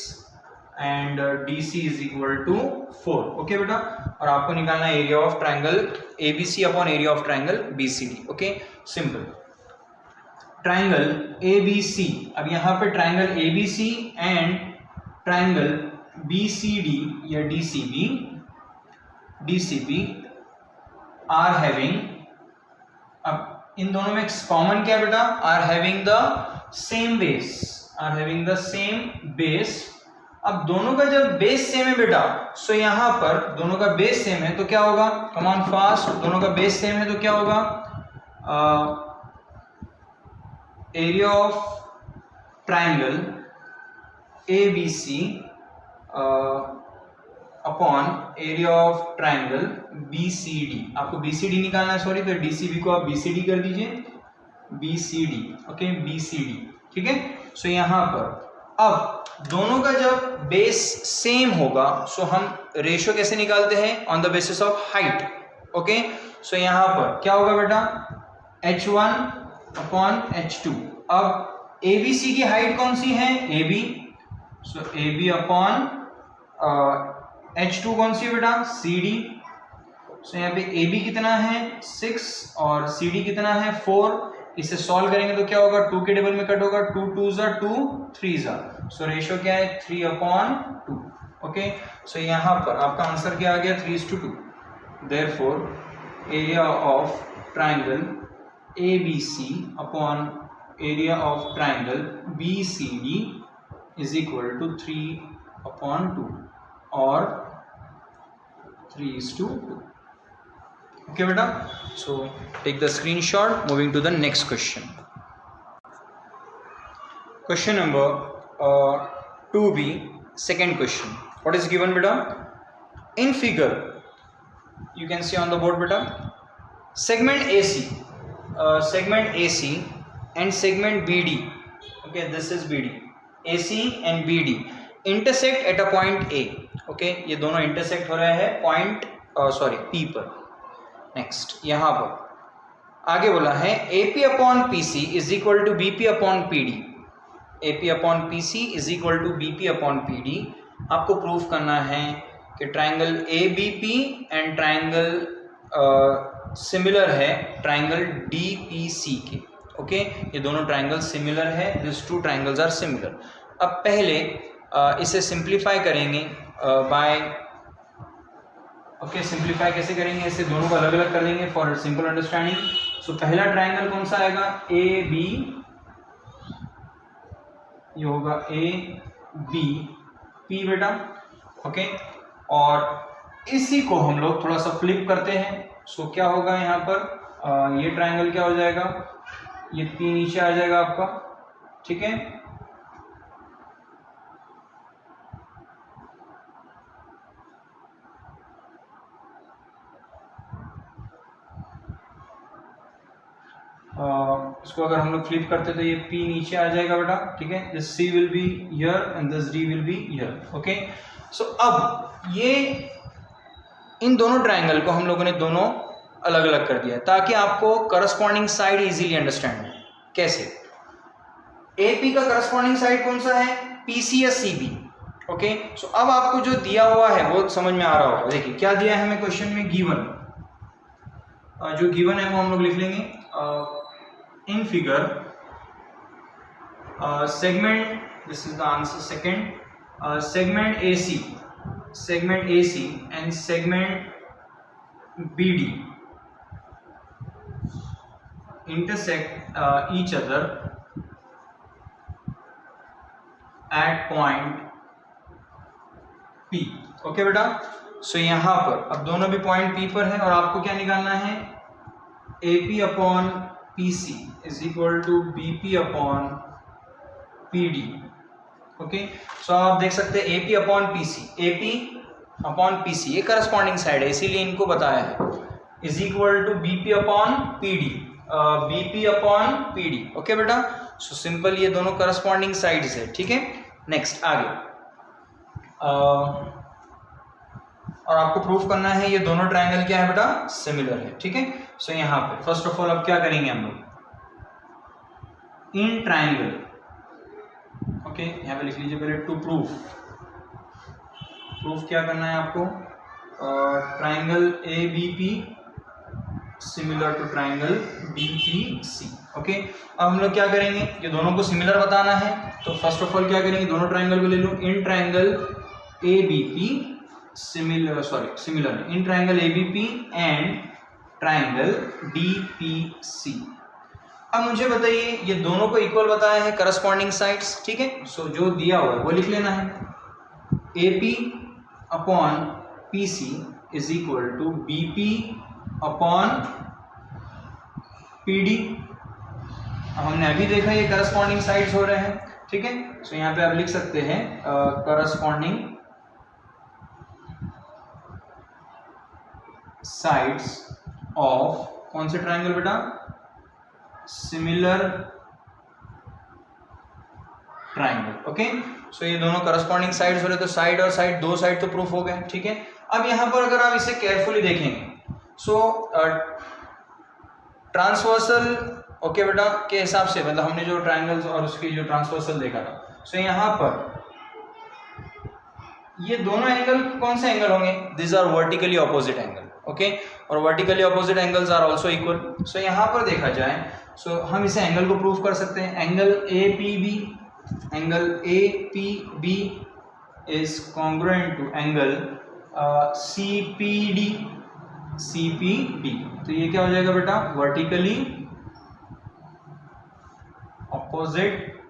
and DC is equal to 4. Okay बेटा, और आपको निकालना है area of triangle ABC upon area of triangle BCD. Okay simple. Triangle ABC, अब यहाँ पे triangle ABC and triangle BCD या DCB आर हैविंग, अब इन दोनों में कॉमन क्या बेटा? Are having the same base. अब दोनों का जब बेस सेम है बेटा, सो यहाँ पर दोनों का बेस सेम है तो क्या होगा? Come on fast. दोनों का बेस सेम है तो क्या होगा? Area of triangle ABC upon area of triangle BCD. आपको BCD निकालना है, सॉरी, तो DCB को आप BCD कर दीजिए. BCD, ओके, BCD, ठीक है. सो यहाँ पर अब दोनों का जब बेस सेम होगा सो हम रेशियो कैसे निकालते हैं? On the basis of height. Okay so यहाँ पर क्या होगा बेटा? H1 upon H2. अब ABC की हाइट कौन सी है? AB. सो AB अपॉन H2 कौन सी है बेटा? CD. सो यहाँ पे AB कितना है? 6 और CD कितना है? 4. इसे सॉल्व करेंगे तो क्या होगा? 2 के टेबल में कट होगा. 2 2s are 2 3s are. So ratio क्या है? 3/2. ओके सो यहाँ पर आपका आंसर क्या आ गया? 3:2. Therefore area of triangle ABC upon area of triangle BCD is equal to 3/2 और 3:2. Okay beta, so take the screenshot. Moving to the next question. Question number 2B, second question. What is given beta? In figure you can see on the board beta, segment AC and segment BD. Okay, this is BD. AC and BD intersect at a point A. Okay, ये दोनों intersect हो रहे हैं point P पर. Next यहाँ पर आगे बोला है AP upon PC is equal to BP upon PD. AP upon PC is equal to BP upon PD. आपको प्रूफ करना है कि triangle ABP and triangle similar है ट्राइंगल DPC के. ओके ये दोनों ट्राइंगल सिमिलर है. This two triangles are similar. अब पहले इसे सिंप्लीफाई करेंगे बाय सिंप्लीफाई कैसे करेंगे? इसे दोनों को अलग अलग कर देंगे फॉर सिंपल अंडरस्टैंडिंग. सो पहला ट्राइंगल कौन सा आएगा? AB, ये होगा ABP बेटा. ओके और इसी को हम लोग थोड़ा सा फ्लिप करते हैं. सो क्या होगा यहाँ पर? ये ट्राइंगल क्या हो जाएगा? ये P नीचे आ जाएगा आपका, ठीक है. इसको अगर हम लोग फ्लिप करते तो ये P नीचे आ जाएगा बेटा, ठीक है. This C will be here and this D will be here. Okay so अब ये इन दोनों ट्राइंगल को हम लोगों ने दोनों अलग अलग कर दिया ताकि आपको करस्पॉन्डिंग साइड इजीली अंडरस्टैंड हो. कैसे? AP का करस्पॉन्डिंग साइड कौन सा है? PC या CB। ओके, सो अब आपको जो दिया हुआ है वो समझ में आ रहा होगा। देखिए क्या दिया है हमें क्वेश्चन में, गिवन, जो गिवन है वो हम लोग लिख लेंगे in figure segment, this is the answer, second segment AC and segment BD intersect each other at point P। Okay बेटा, सो यहाँ पर अब दोनों भी पॉइंट P पर है और आपको क्या निकालना है? AP upon PC is equal to BP upon PD। Okay, so आप देख सकते हैं AP अपॉन PC ये करस्पॉन्डिंग साइड है, इसीलिए इनको बताया है, is equal to BP upon PD। Okay बेटा, सो सिंपल, ये दोनों करस्पॉन्डिंग साइड्स है। ठीक है, नेक्स्ट आगे और आपको प्रूफ करना है ये दोनों ट्रायंगल क्या है बेटा? सिमिलर है। ठीक है, सो यहाँ पे फर्स्ट ऑफ ऑल अब क्या करेंगे हम लोग? इन ट्रायंगल, ओके, यहाँ पे लिख लीजिए पहले टू प्रूफ क्या करना है आपको? Triangle ABP similar to triangle BPC। Okay, अब हम लोग क्या करेंगे? ये दोनों को सिमिलर बताना है, तो फर्स्ट ऑफ ऑल क्या करेंगे? दोनों ट्रायंगल को ले लो, in triangle ABP similar in triangle ABP and triangle DPC। अब मुझे बताइए ये दोनों को इक्वल बताया है करस्पॉन्डिंग साइड्स। ठीक है, सो जो दिया हुआ है वो लिख लेना है, AP upon PC is equal to BP upon PD। हमने अभी देखा ये करस्पॉन्डिंग साइड्स हो रहे हैं। ठीक है, सो यहाँ पे आप लिख सकते हैं करस्पॉन्डिंग साइड्स ऑफ कौन से ट्रायंगल बेटा? Similar triangle. ओके, सो ये दोनों करस्पॉन्डिंग साइड्स हो रहे, तो साइड और साइड, दो साइड तो प्रूफ हो गए। ठीक है, अब यहाँ पर अगर आप इसे केयरफुली देखेंगे, सो ट्रांसवर्सल, ओके बेटा, के हिसाब से, मतलब हमने जो ट्रायंगल्स और उसकी जो ट्रांसवर्सल देखा था, सो यहाँ पर ये दोनों एंगल कौन से एंगल होंगे? This are vertically opposite angle. Okay, और vertically opposite angles are also equal. So यहाँ पर देखा जाए, सो हम इसे एंगल को प्रूव कर सकते हैं, angle APB is congruent to angle CPD। तो ये क्या हो जाएगा बेटा? Vertically opposite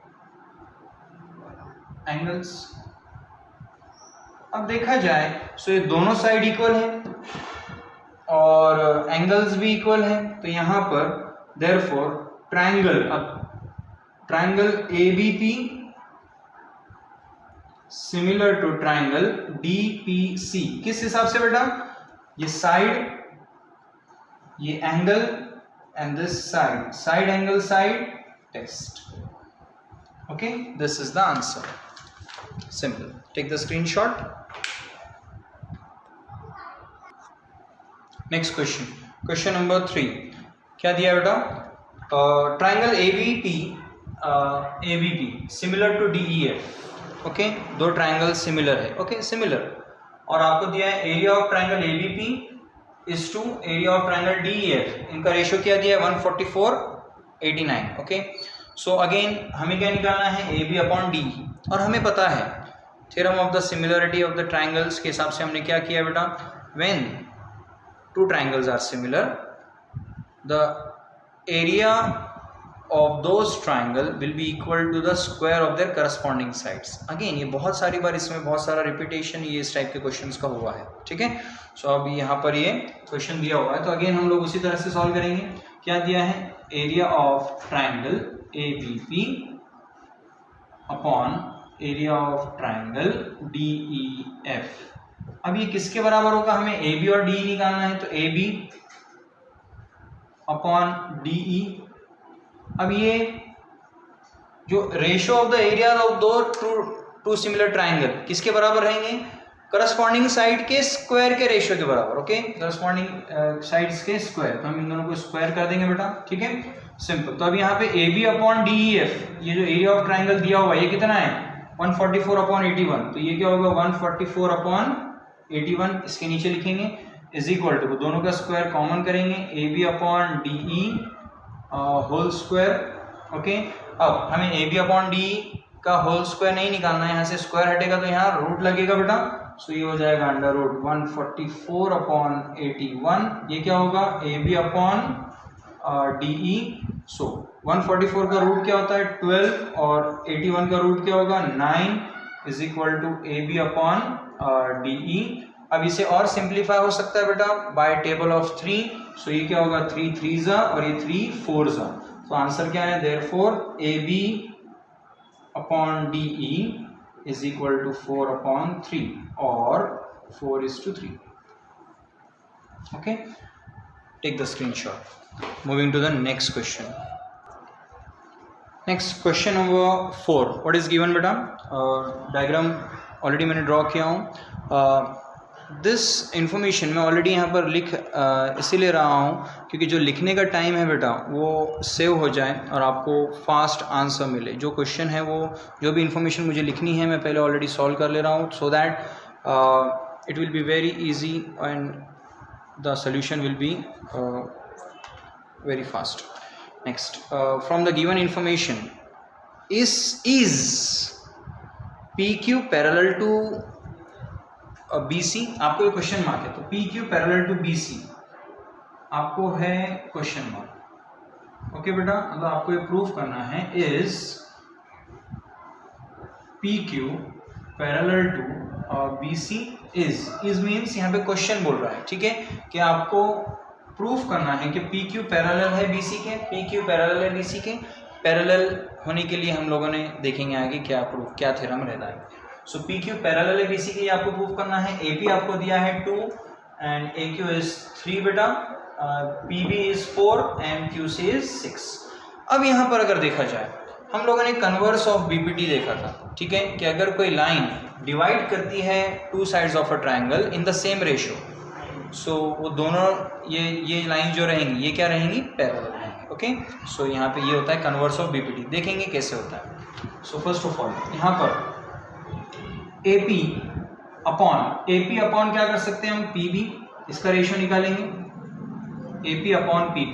angles. अब देखा जाए, सो ये दोनों साइड इक्वल है और एंगल्स भी इक्वल है, तो यहाँ पर देयरफॉर ट्रायंगल, अब triangle ABP similar to triangle DPC। किस हिसाब से बेटा? ये साइड, ये angle and this side angle side test. Okay, this is the answer, simple. Take the screenshot. Next question, question number 3 क्या दिया बेटा? Triangle ABP similar to DEF। Okay, दो ट्रायंगल सिमिलर है। ओके, सिमिलर, और आपको दिया है area of triangle ABP is to area of triangle DEF। इनका रेशियो क्या दिया है? 144:89। ओके, सो अगेन हमें क्या निकालना है? AB अपॉन DE, और हमें पता है theorem of the similarity of the triangles के हिसाब से हमने क्या किया बेटा? When two triangles are similar, the area of those triangle will be equal to the square of their corresponding sides। Again ये बहुत सारी बार, इसमें बहुत सारा रिपीटेशन ये इस टाइप के क्वेश्चंस का हुआ है। ठीक है, सो अब यहाँ पर ये क्वेश्चन दिया हुआ है, तो अगेन हम लोग उसी तरह से सॉल्व करेंगे। क्या दिया है? Area of triangle ABP upon area of triangle DEF। अब ये किसके बराबर होगा? हमें AB और DE निकालना है, तो AB अपॉन DE। अब ये जो ratio of the area of दो टू सिमिलर ट्रायंगल किसके बराबर रहेंगे? करस्पॉन्डिंग साइड के स्क्वायर के रेशियो के बराबर। ओके, करस्पॉन्डिंग साइड्स के स्क्वायर, तो हम इन दोनों को स्क्वायर कर देंगे बेटा, ठीक है, सिंपल। तो अब यहाँ पे A B upon D E F, ये जो एरिया ऑफ ट्राइंगल दिया हुआ है ये कितना है 144 अपॉन 81, तो ये क्या होगा 144 अपॉन 81, इसके नीचे लिखेंगे इज इक्वल टू, दोनों का स्क्वायर कॉमन करेंगे, A B upon D E whole square. Okay, अब हमें ए बी अपॉन डी का होल स्क्वायर नहीं निकालना है, यहाँ से स्क्वायर हटेगा तो यहाँ रूट लगेगा बेटा, सो ये हो जाएगा अंडर रूट 144 अपॉन 81, ये क्या होगा A B upon D E. So 144 का रूट क्या होता है 12 और 81 का रूट क्या होगा 9 is equal to A B upon D E. अब इसे और सिंप्लीफाई हो सकता है बेटा बाय टेबल ऑफ 3, सो ये क्या होगा 3 3 और ये 3 4 जा, तो आंसर क्या है therefore A B upon D E is equal to 4 upon 3 और 4:3। Okay, take the screenshot. Moving to the next question. Next question number 4. What is given बेटा? डायग्राम ऑलरेडी मैंने ड्रॉ किया हूँ। दिस इंफॉर्मेशन मैं already यहाँ पर लिख इसीलिए रहा हूँ क्योंकि जो लिखने का टाइम है बेटा वो सेव हो जाए और आपको फास्ट आंसर मिले। जो क्वेश्चन है वो जो भी इंफॉर्मेशन मुझे लिखनी है मैं पहले ऑलरेडी सॉल्व कर ले रहा हूँ, so that it will be very easy and the solution will be very fast. Next, from the given information, is PQ parallel to BC? आपको ये क्वेश्चन मार्क है, तो PQ parallel to BC आपको है क्वेश्चन मार्क। ओके बेटा, मतलब आपको ये प्रूफ करना है is PQ parallel to BC is means यहाँ पे क्वेश्चन बोल रहा है, ठीक है, कि आपको प्रूफ करना है कि PQ पैरेलल है BC के, PQ पैरेलल है BC के। पैरेलल होने के लिए हम लोगों ने देखेंगे आगे क्या प्रूफ, क्या थ्योरम रहता है। सो PQ पैरेलल है BC के, आपको प्रूफ करना है। AP आपको दिया है 2 एंड AQ इज 3 बेटा, PB is 4 and QC is 6। अब यहाँ पर अगर देखा जाए हम लोगों ने कन्वर्स ऑफ BPT देखा था, ठीक है, कि अगर कोई लाइन डिवाइड करती है two sides of a triangle in the same ratio, so वो दोनों ये लाइन जो रहेंगी ये क्या रहेंगी पैरेलल रहेंगी। ओके, सो यहाँ पे ये होता है कन्वर्स ऑफ बीपीटी, देखेंगे कैसे होता है। सो फर्स्ट ऑफ ऑल यहाँ पर AP अपॉन क्या कर सकते हैं हम PB, इसका रेशियो निकालेंगे AP अपॉन PB।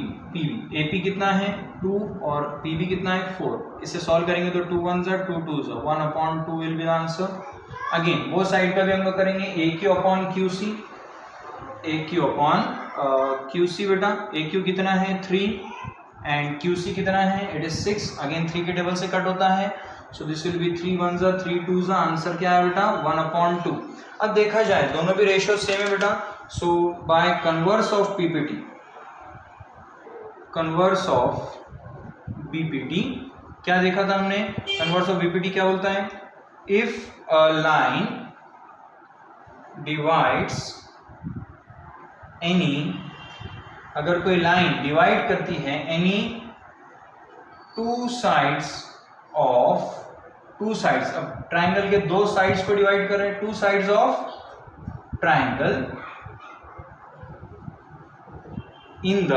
AP कितना है 2 और PB कितना है 4, इसे सॉल्व करेंगे तो 2 1 जा 2 2 जा 1 upon 2 will be the answer. Again वो साइड का भी हम लोग करेंगे AQ upon QC, AQ upon QC बेटा, AQ कितना है 3 एंड QC कितना है इट इज 6, अगेन 3 के टेबल से कट होता है, सो दिस विल बी 3 1 जा 3 2 जा, आंसर क्या है बेटा 1 अपॉन 2। अब देखा जाए दोनों भी रेशियो सेम है बेटा, so by converse of PPT, converse of BPT क्या देखा था हमने, कन्वर्स ऑफ BPT क्या बोलता है, if a line divides any, अगर कोई लाइन डिवाइड करती है एनी टू साइड्स, अब ट्राइंगल के दो साइड्स को डिवाइड कर रहे हैं, to sides of triangle in the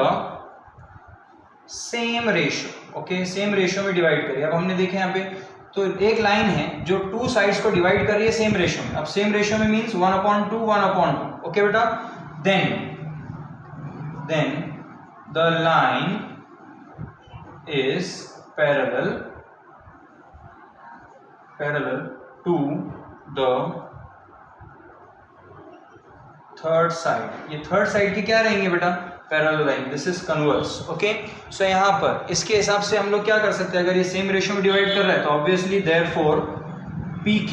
same ratio. Okay, same ratio में डिवाइड करिए। अब हमने देखे यहाँ पे तो एक लाइन है जो टू साइड्स को डिवाइड कर रही है सेम रेशियो में। अब सेम रेशियो में मीन्स 1/2 1/2। ओके बेटा, then the line is parallel to the third side। ये थर्ड साइड की क्या रहेंगे बेटा parallel line, this is converse. Okay, so यहाँ पर इसके हिसाब से हम लोग क्या कर सकते हैं, अगर ये सेम रेशियो में डिवाइड कर रहा है तो obviously therefore PQ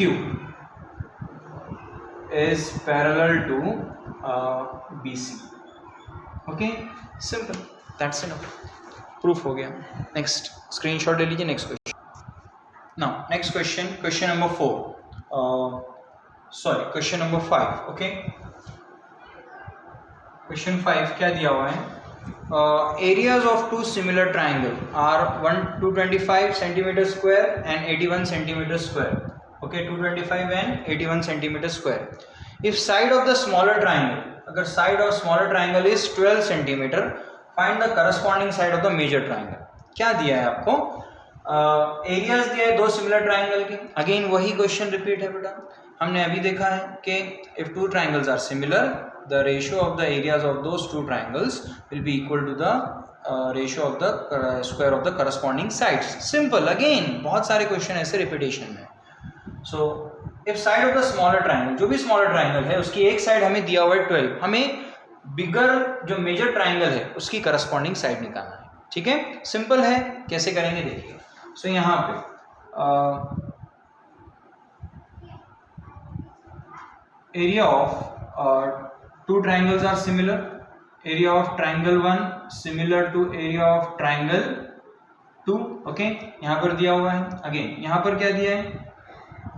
is parallel to BC। Okay, simple, that's enough, proof हो गया। नेक्स्ट स्क्रीनशॉट ले लीजिए। Next question, now next question number 4, sorry question number 5। Okay, question 5 क्या दिया हुआ है, areas of two similar triangle are 225 centimetre square and 81 centimetre square. Okay, 225 and 81 centimetre square. If side of the smaller triangle, अगर side of smaller triangle is 12 centimetre, find the corresponding side of the major triangle. क्या दिया है आपको? Areas दिया है दो similar triangle के। Again वही क्वेश्चन रिपीट है बेटा, हमने अभी देखा है कि if two triangles are similar the ratio of the areas of those two triangles will be equal to the ratio of the square of the corresponding sides. Simple, again बहुत सारे question ऐसे रिपीटेशन में। So if side of the smaller triangle, जो भी smaller triangle है उसकी एक side हमें दिया हुआ है 12, हमें बिगर जो मेजर ट्राइंगल है उसकी करस्पॉन्डिंग साइड निकालना है। ठीक है, सिंपल है, कैसे करेंगे देखिए। सो यहाँ पे area of two triangles are similar, area of triangle 1 similar to area of triangle 2। Okay, यहाँ पर दिया हुआ है। अगेन यहाँ पर क्या दिया है?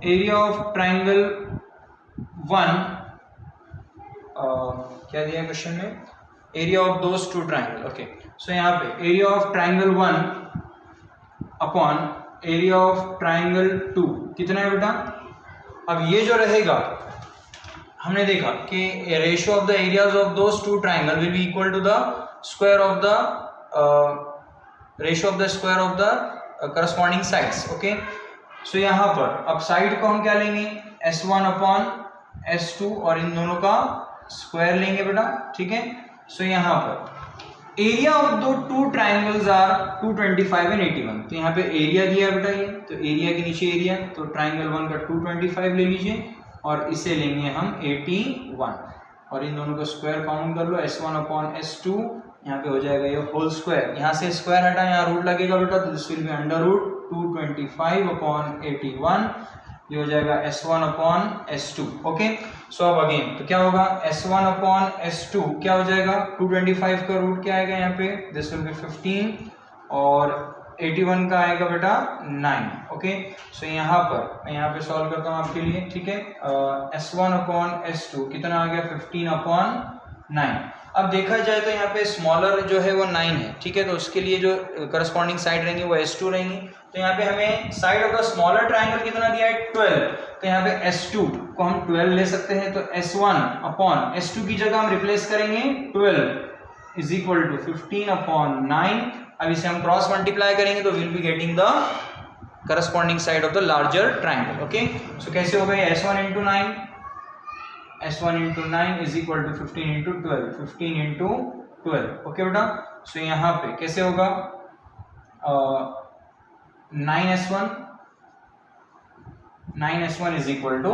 एरिया ऑफ ट्राइंगल 1 क्या दिया है क्वेश्चन में? Area of those two triangle. Okay, so यहाँ पे area of triangle 1 upon area of triangle 2 कितना है बेटा? अब ये जो रहेगा, हमने देखा कि ratio of the areas of those two triangle will be equal to the square of the ratio of the square of the corresponding sides. Okay, so यहाँ पर अब साइड को हम क्या लेंगे? S1 अपॉन S2 और इन दोनों का स्क्वायर लेंगे बेटा। ठीक है, सो यहाँ पर एरिया ऑफ दो टू ट्राइंगल्स आर 225 एंड 81। तो यहाँ पे एरिया दिया है बेटा, ये तो एरिया के नीचे एरिया, तो ट्राइंगल 1 का 225 ले लीजिए और इसे लेंगे हम 81 और इन दोनों को स्क्वायर कॉमन कर लो, S1 अपॉन S2, यहाँ पे हो जाएगा ये होल स्क्वायर। यहाँ से स्क्वायर हटा, यहाँ रूट लगेगा बेटा, तो this will be under root 225 upon 81, ये हो जाएगा S1 अपॉन S2। ओके, सो अब अगेन तो क्या होगा? S1 अपॉन S2 क्या हो जाएगा? 225 का रूट क्या आएगा यहाँ पे? दिस विल बी 15 और 81 का आएगा बेटा 9। ओके, सो यहाँ पर मैं यहाँ पे सॉल्व करता हूँ आपके लिए। ठीक है, S1 अपॉन S2 कितना आ गया? 15 अपॉन 9। अब देखा जाए तो यहाँ पे स्मॉलर जो है वो 9 है। ठीक है, तो उसके लिए जो करस्पॉन्डिंग साइड रहेंगी वो S2 रहेंगी। तो यहाँ पे हमें side of the smaller triangle कितना दिया है? 12। तो यहाँ पे S2 को हम 12 ले सकते हैं, तो S1 अपॉन S2 की जगह हम रिप्लेस करेंगे 12 इज इक्वल टू 15 अपॉन 9। अब इसे हम क्रॉस मल्टीप्लाई करेंगे तो will be getting the corresponding side of the larger triangle. Okay, so कैसे होगा? S1 into 9, S1 into 9 is equal to 15 into 12, 15 into 12। Okay बेटा, सो यहाँ पे कैसे होगा? 9S1 is equal to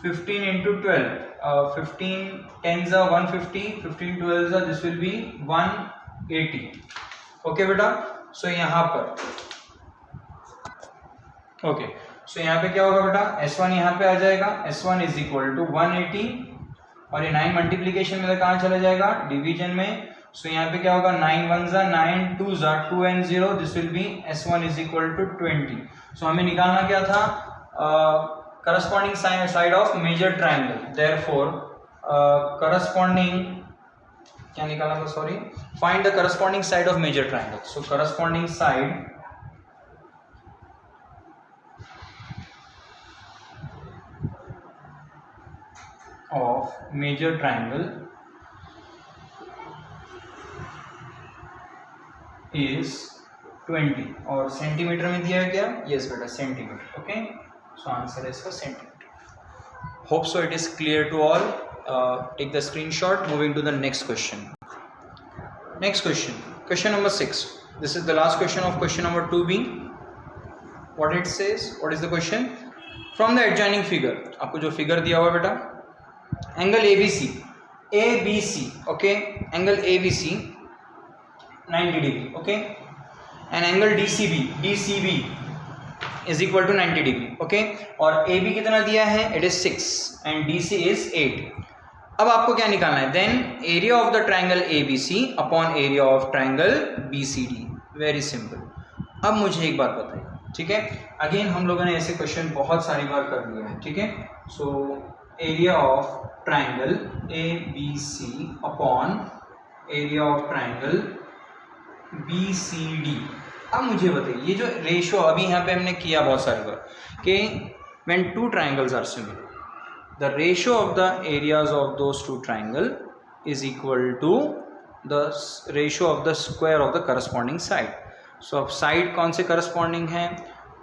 15 into 12, 15 10s are 150, 15 12s are this will be 180। Okay बेटा, so यहाँ पर ओके, सो यहाँ पे क्या होगा बेटा? S1 यहाँ पे आ जाएगा, S1 इज इक्वल टू 180 और ये 9 मल्टीप्लीकेशन में कहाँ चला जाएगा? डिवीजन में। सो यहाँ पे क्या होगा? 9 1s are 9 2s are 2 and 0, this will be S1 is equal to 20। सो हमें निकालना क्या था? Corresponding side of major triangle, therefore corresponding क्या निकालना था? Sorry, find the corresponding side of major triangle. So corresponding side of major triangle is 20 और centimetre में दिया है क्या? यस बेटा, सेंटीमीटर। ओके, सो आंसर है इसका centimetre. Hope so it is clear to all. Take the screenshot. Moving to the next question. Next question, question number 6। This is the last question of question number 2B। What it says? What is the question? From the adjoining figure, आपको जो figure दिया हुआ बेटा, angle ABC, okay, angle ABC 90 degree, okay, and angle DCB is equal to 90 degree, okay, और AB कितना दिया है? It is 6 and DC is 8। अब आपको क्या निकालना है? Then area of the triangle ABC upon area of triangle BCD, very simple। अब मुझे एक बात बताइए, ठीक है, अगेन हम लोगों ने ऐसे क्वेश्चन बहुत सारी बार कर लिए हैं, ठीक है। सो area of triangle ABC upon area of triangle BCD। अब मुझे बताइए, ये जो रेशियो अभी यहाँ पे हमने किया बहुत सारी बार कि when two triangles are similar, the ratio of the areas of those two triangle is equal to the ratio of the square of the corresponding side. So अब साइड कौन से करस्पॉन्डिंग है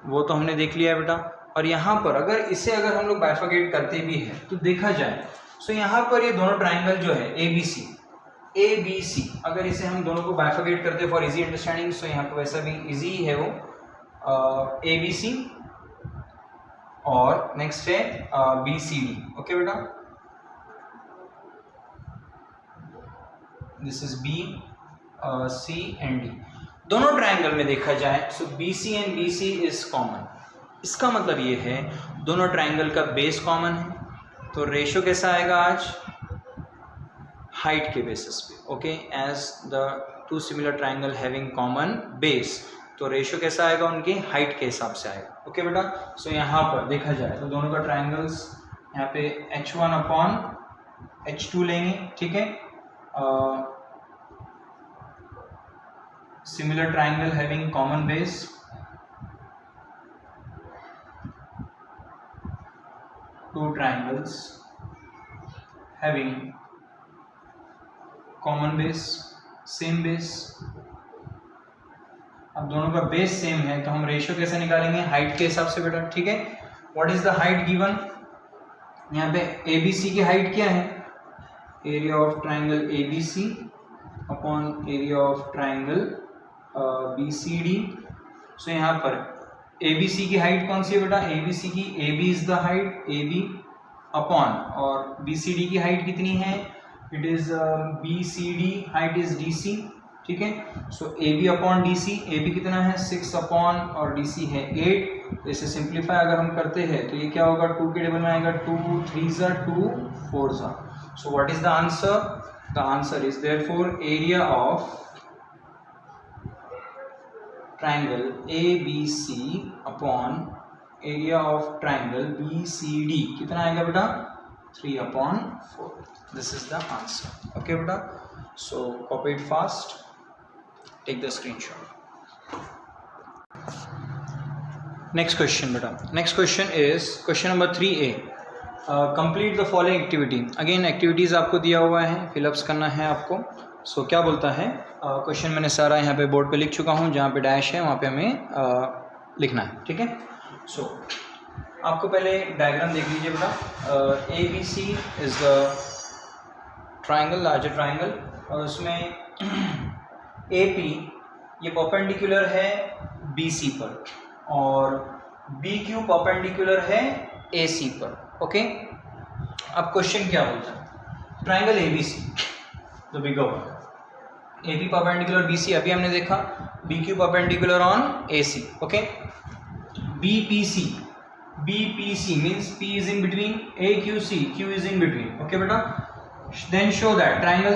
वो तो हमने देख लिया है बेटा। और यहाँ पर अगर हम लोग बाइफरकेट करते भी हैं तो देखा जाए, सो यहाँ पर ये दोनों ट्राइंगल जो है ए बी सी, अगर इसे हम दोनों को बाइफरकेट करते फॉर इजी अंडरस्टैंडिंग, सो यहाँ पर वैसा भी इजी है वो ए बी सी, और नेक्स्ट है बी सी डी। ओके बेटा, this is B C and D. दोनों ट्राइंगल में देखा जाए so B C and B C is common. इसका मतलब ये है दोनों ट्राइंगल का बेस कॉमन है, तो रेशियो कैसा आएगा आज, हाइट के बेसिस पे। Okay, as the two similar triangle having common base, तो रेशियो कैसा आएगा उनकी हाइट के हिसाब से आएगा। ओके बेटा, सो यहाँ पर देखा जाए तो दोनों का ट्राइंगल्स यहाँ पे h1 अपॉन h2 लेंगे, ठीक है। Similar triangle having common base, two triangles having common base, same base. अब दोनों का बेस सेम है तो हम रेशियो कैसे निकालेंगे, हाइट के हिसाब से बेटा, ठीक है। What is the height given, यहाँ पे ए बी सी की हाइट क्या है, area of triangle A B C upon area of triangle B C D. So यहाँ पर ए बी सी की हाइट कौन सी है बेटा, ए बी सी की, A B is the height, A B upon, और बी सी डी की height कितनी है, it is B C D height is D C, ठीक है। So A B upon D C, A B कितना है 6 upon और डी सी है 8। तो इसे सिंप्लीफाई अगर हम करते हैं तो ये क्या होगा, 2 के टेबल में आएगा, 2 3 ज़ा 2 4 ज़ा। So what is the answer, the answer is therefore area of triangle A B C upon area of triangle B C D कितना आएगा बेटा, 3 upon 4। This is the answer. Okay बेटा, so copy it fast, take the screenshot. Next question beta, next question is question number 3a. Complete the following activity. Again activities आपको दिया हुआ है, fill-ups करना है आपको। सो क्या बोलता है, क्वेश्चन मैंने सारा यहाँ पे बोर्ड पे लिख चुका हूँ, जहाँ पे डैश है वहाँ पे हमें लिखना है, ठीक है। सो आपको पहले डायग्राम देख लीजिए बेटा। A B C is the triangle, larger triangle, और उसमें AP ये परपेंडिकुलर है BC पर और BQ परपेंडिकुलर है AC पर। ओके, अब क्वेश्चन क्या बोलता है, ट्राइंगल ABC तो बिग AP परपेंडिकुलर BC अभी हमने देखा, BQ perpendicular on AC। Okay, BPC means P is in between AQC, Q is in between. Okay बेटा, then show that triangle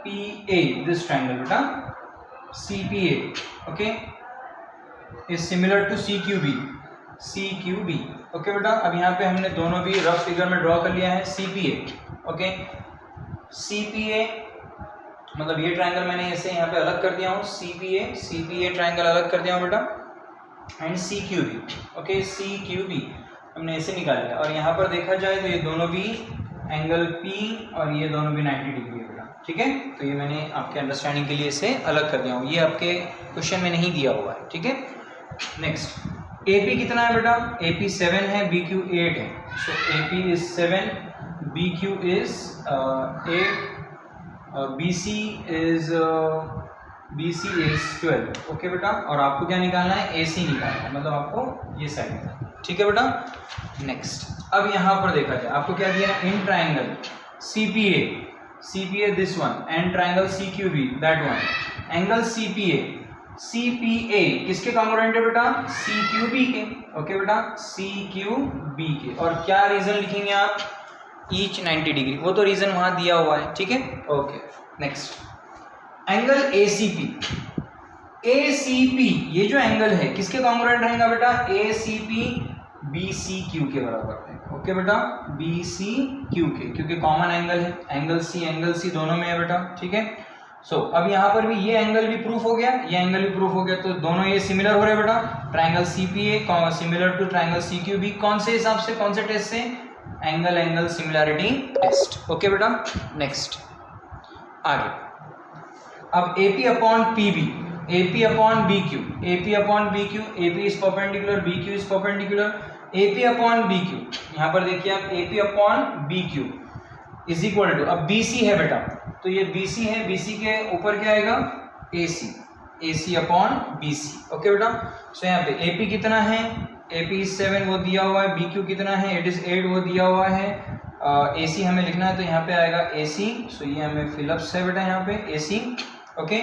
CPA, this triangle beta, CPA, okay, is similar to CQB। okay बेटा, अब यहाँ पे हमने दोनों भी rough figure में draw कर लिया है। CPA, okay, CPA मतलब ये ट्राइंगल मैंने ऐसे यहाँ पे अलग कर दिया हूँ, CPA ट्राइंगल अलग कर दिया हूँ बेटा, एंड CQB, okay, CQB हमने ऐसे निकाल लिया। और यहाँ पर देखा जाए तो ये दोनों भी एंगल P और ये दोनों भी 90 डिग्री है बेटा, ठीक है। तो ये मैंने आपके अंडरस्टैंडिंग के लिए इसे अलग कर दिया हूँ, ये आपके क्वेश्चन में नहीं दिया हुआ है, ठीक है। नेक्स्ट, AP कितना है बेटा, AP 7 है, BQ 8 है। सो AP is 7, BQ is 8, BC is 12। Okay बेटा, और आपको क्या निकालना है, AC निकालना है, मतलब आपको ये साइड निकालना है, ठीक है बेटा। नेक्स्ट, अब यहाँ पर देखा जाए आपको क्या दिया है, in triangle CPA this one and triangle CQB that one, angle CPA किसके कॉन्ग्रुएंट है बेटा, CQB के। ओके बेटा, CQB के, और क्या रीजन लिखेंगे आप, ईच 90 डिग्री, वो तो रीजन वहां दिया हुआ है, ठीक है। ओके, नेक्स्ट, एंगल ACP ये जो एंगल है किसके कॉन्ग्रुएंट रहेगा बेटा, ACP BCQ के बराबर है। ओके बेटा, BCQ के, क्योंकि कॉमन एंगल है, एंगल C दोनों में है बेटा, ठीक है। सो अब यहाँ पर भी ये एंगल भी प्रूफ हो गया, ये एंगल भी प्रूफ हो गया, तो दोनों ये सिमिलर हो रहे बेटा। Triangle CPA similar to triangle CQB, कौन से हिसाब से, कौन से टेस्ट से, एंगल सिमिलैरिटी टेस्ट। ओके बेटा, नेक्स्ट आगे। अब AP upon PB, AP upon BQ, AP upon BQ, AP is perpendicular, BQ is perpendicular, AP upon BQ, यहाँ पर देखिए आप AP upon BQ is equal to, अब BC है बेटा, तो ये BC है, BC के ऊपर क्या आएगा, AC, AC upon BC। Okay बेटा, सो यहाँ पे AP कितना है, AP इज 7 वो दिया हुआ है, BQ कितना है, इट इज 8 वो दिया हुआ है, AC हमें लिखना है तो यहाँ पे आएगा AC, सो ये हमें फिलअप्स है बेटा यहाँ पे AC। ओके,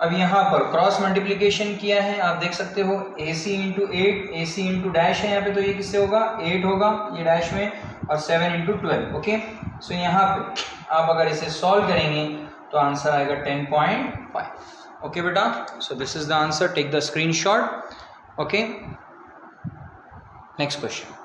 अब यहाँ पर क्रॉस मल्टीप्लिकेशन किया है, आप देख सकते हो AC into 8, AC into dash है यहाँ पे, तो ये किससे होगा, 8 होगा ये डैश में, और 7 इंटू 12। ओके, सो यहाँ पे आप अगर इसे सॉल्व करेंगे तो आंसर आएगा 10.5। ओके बेटा, so this is the answer, take the screenshot. Okay, next question.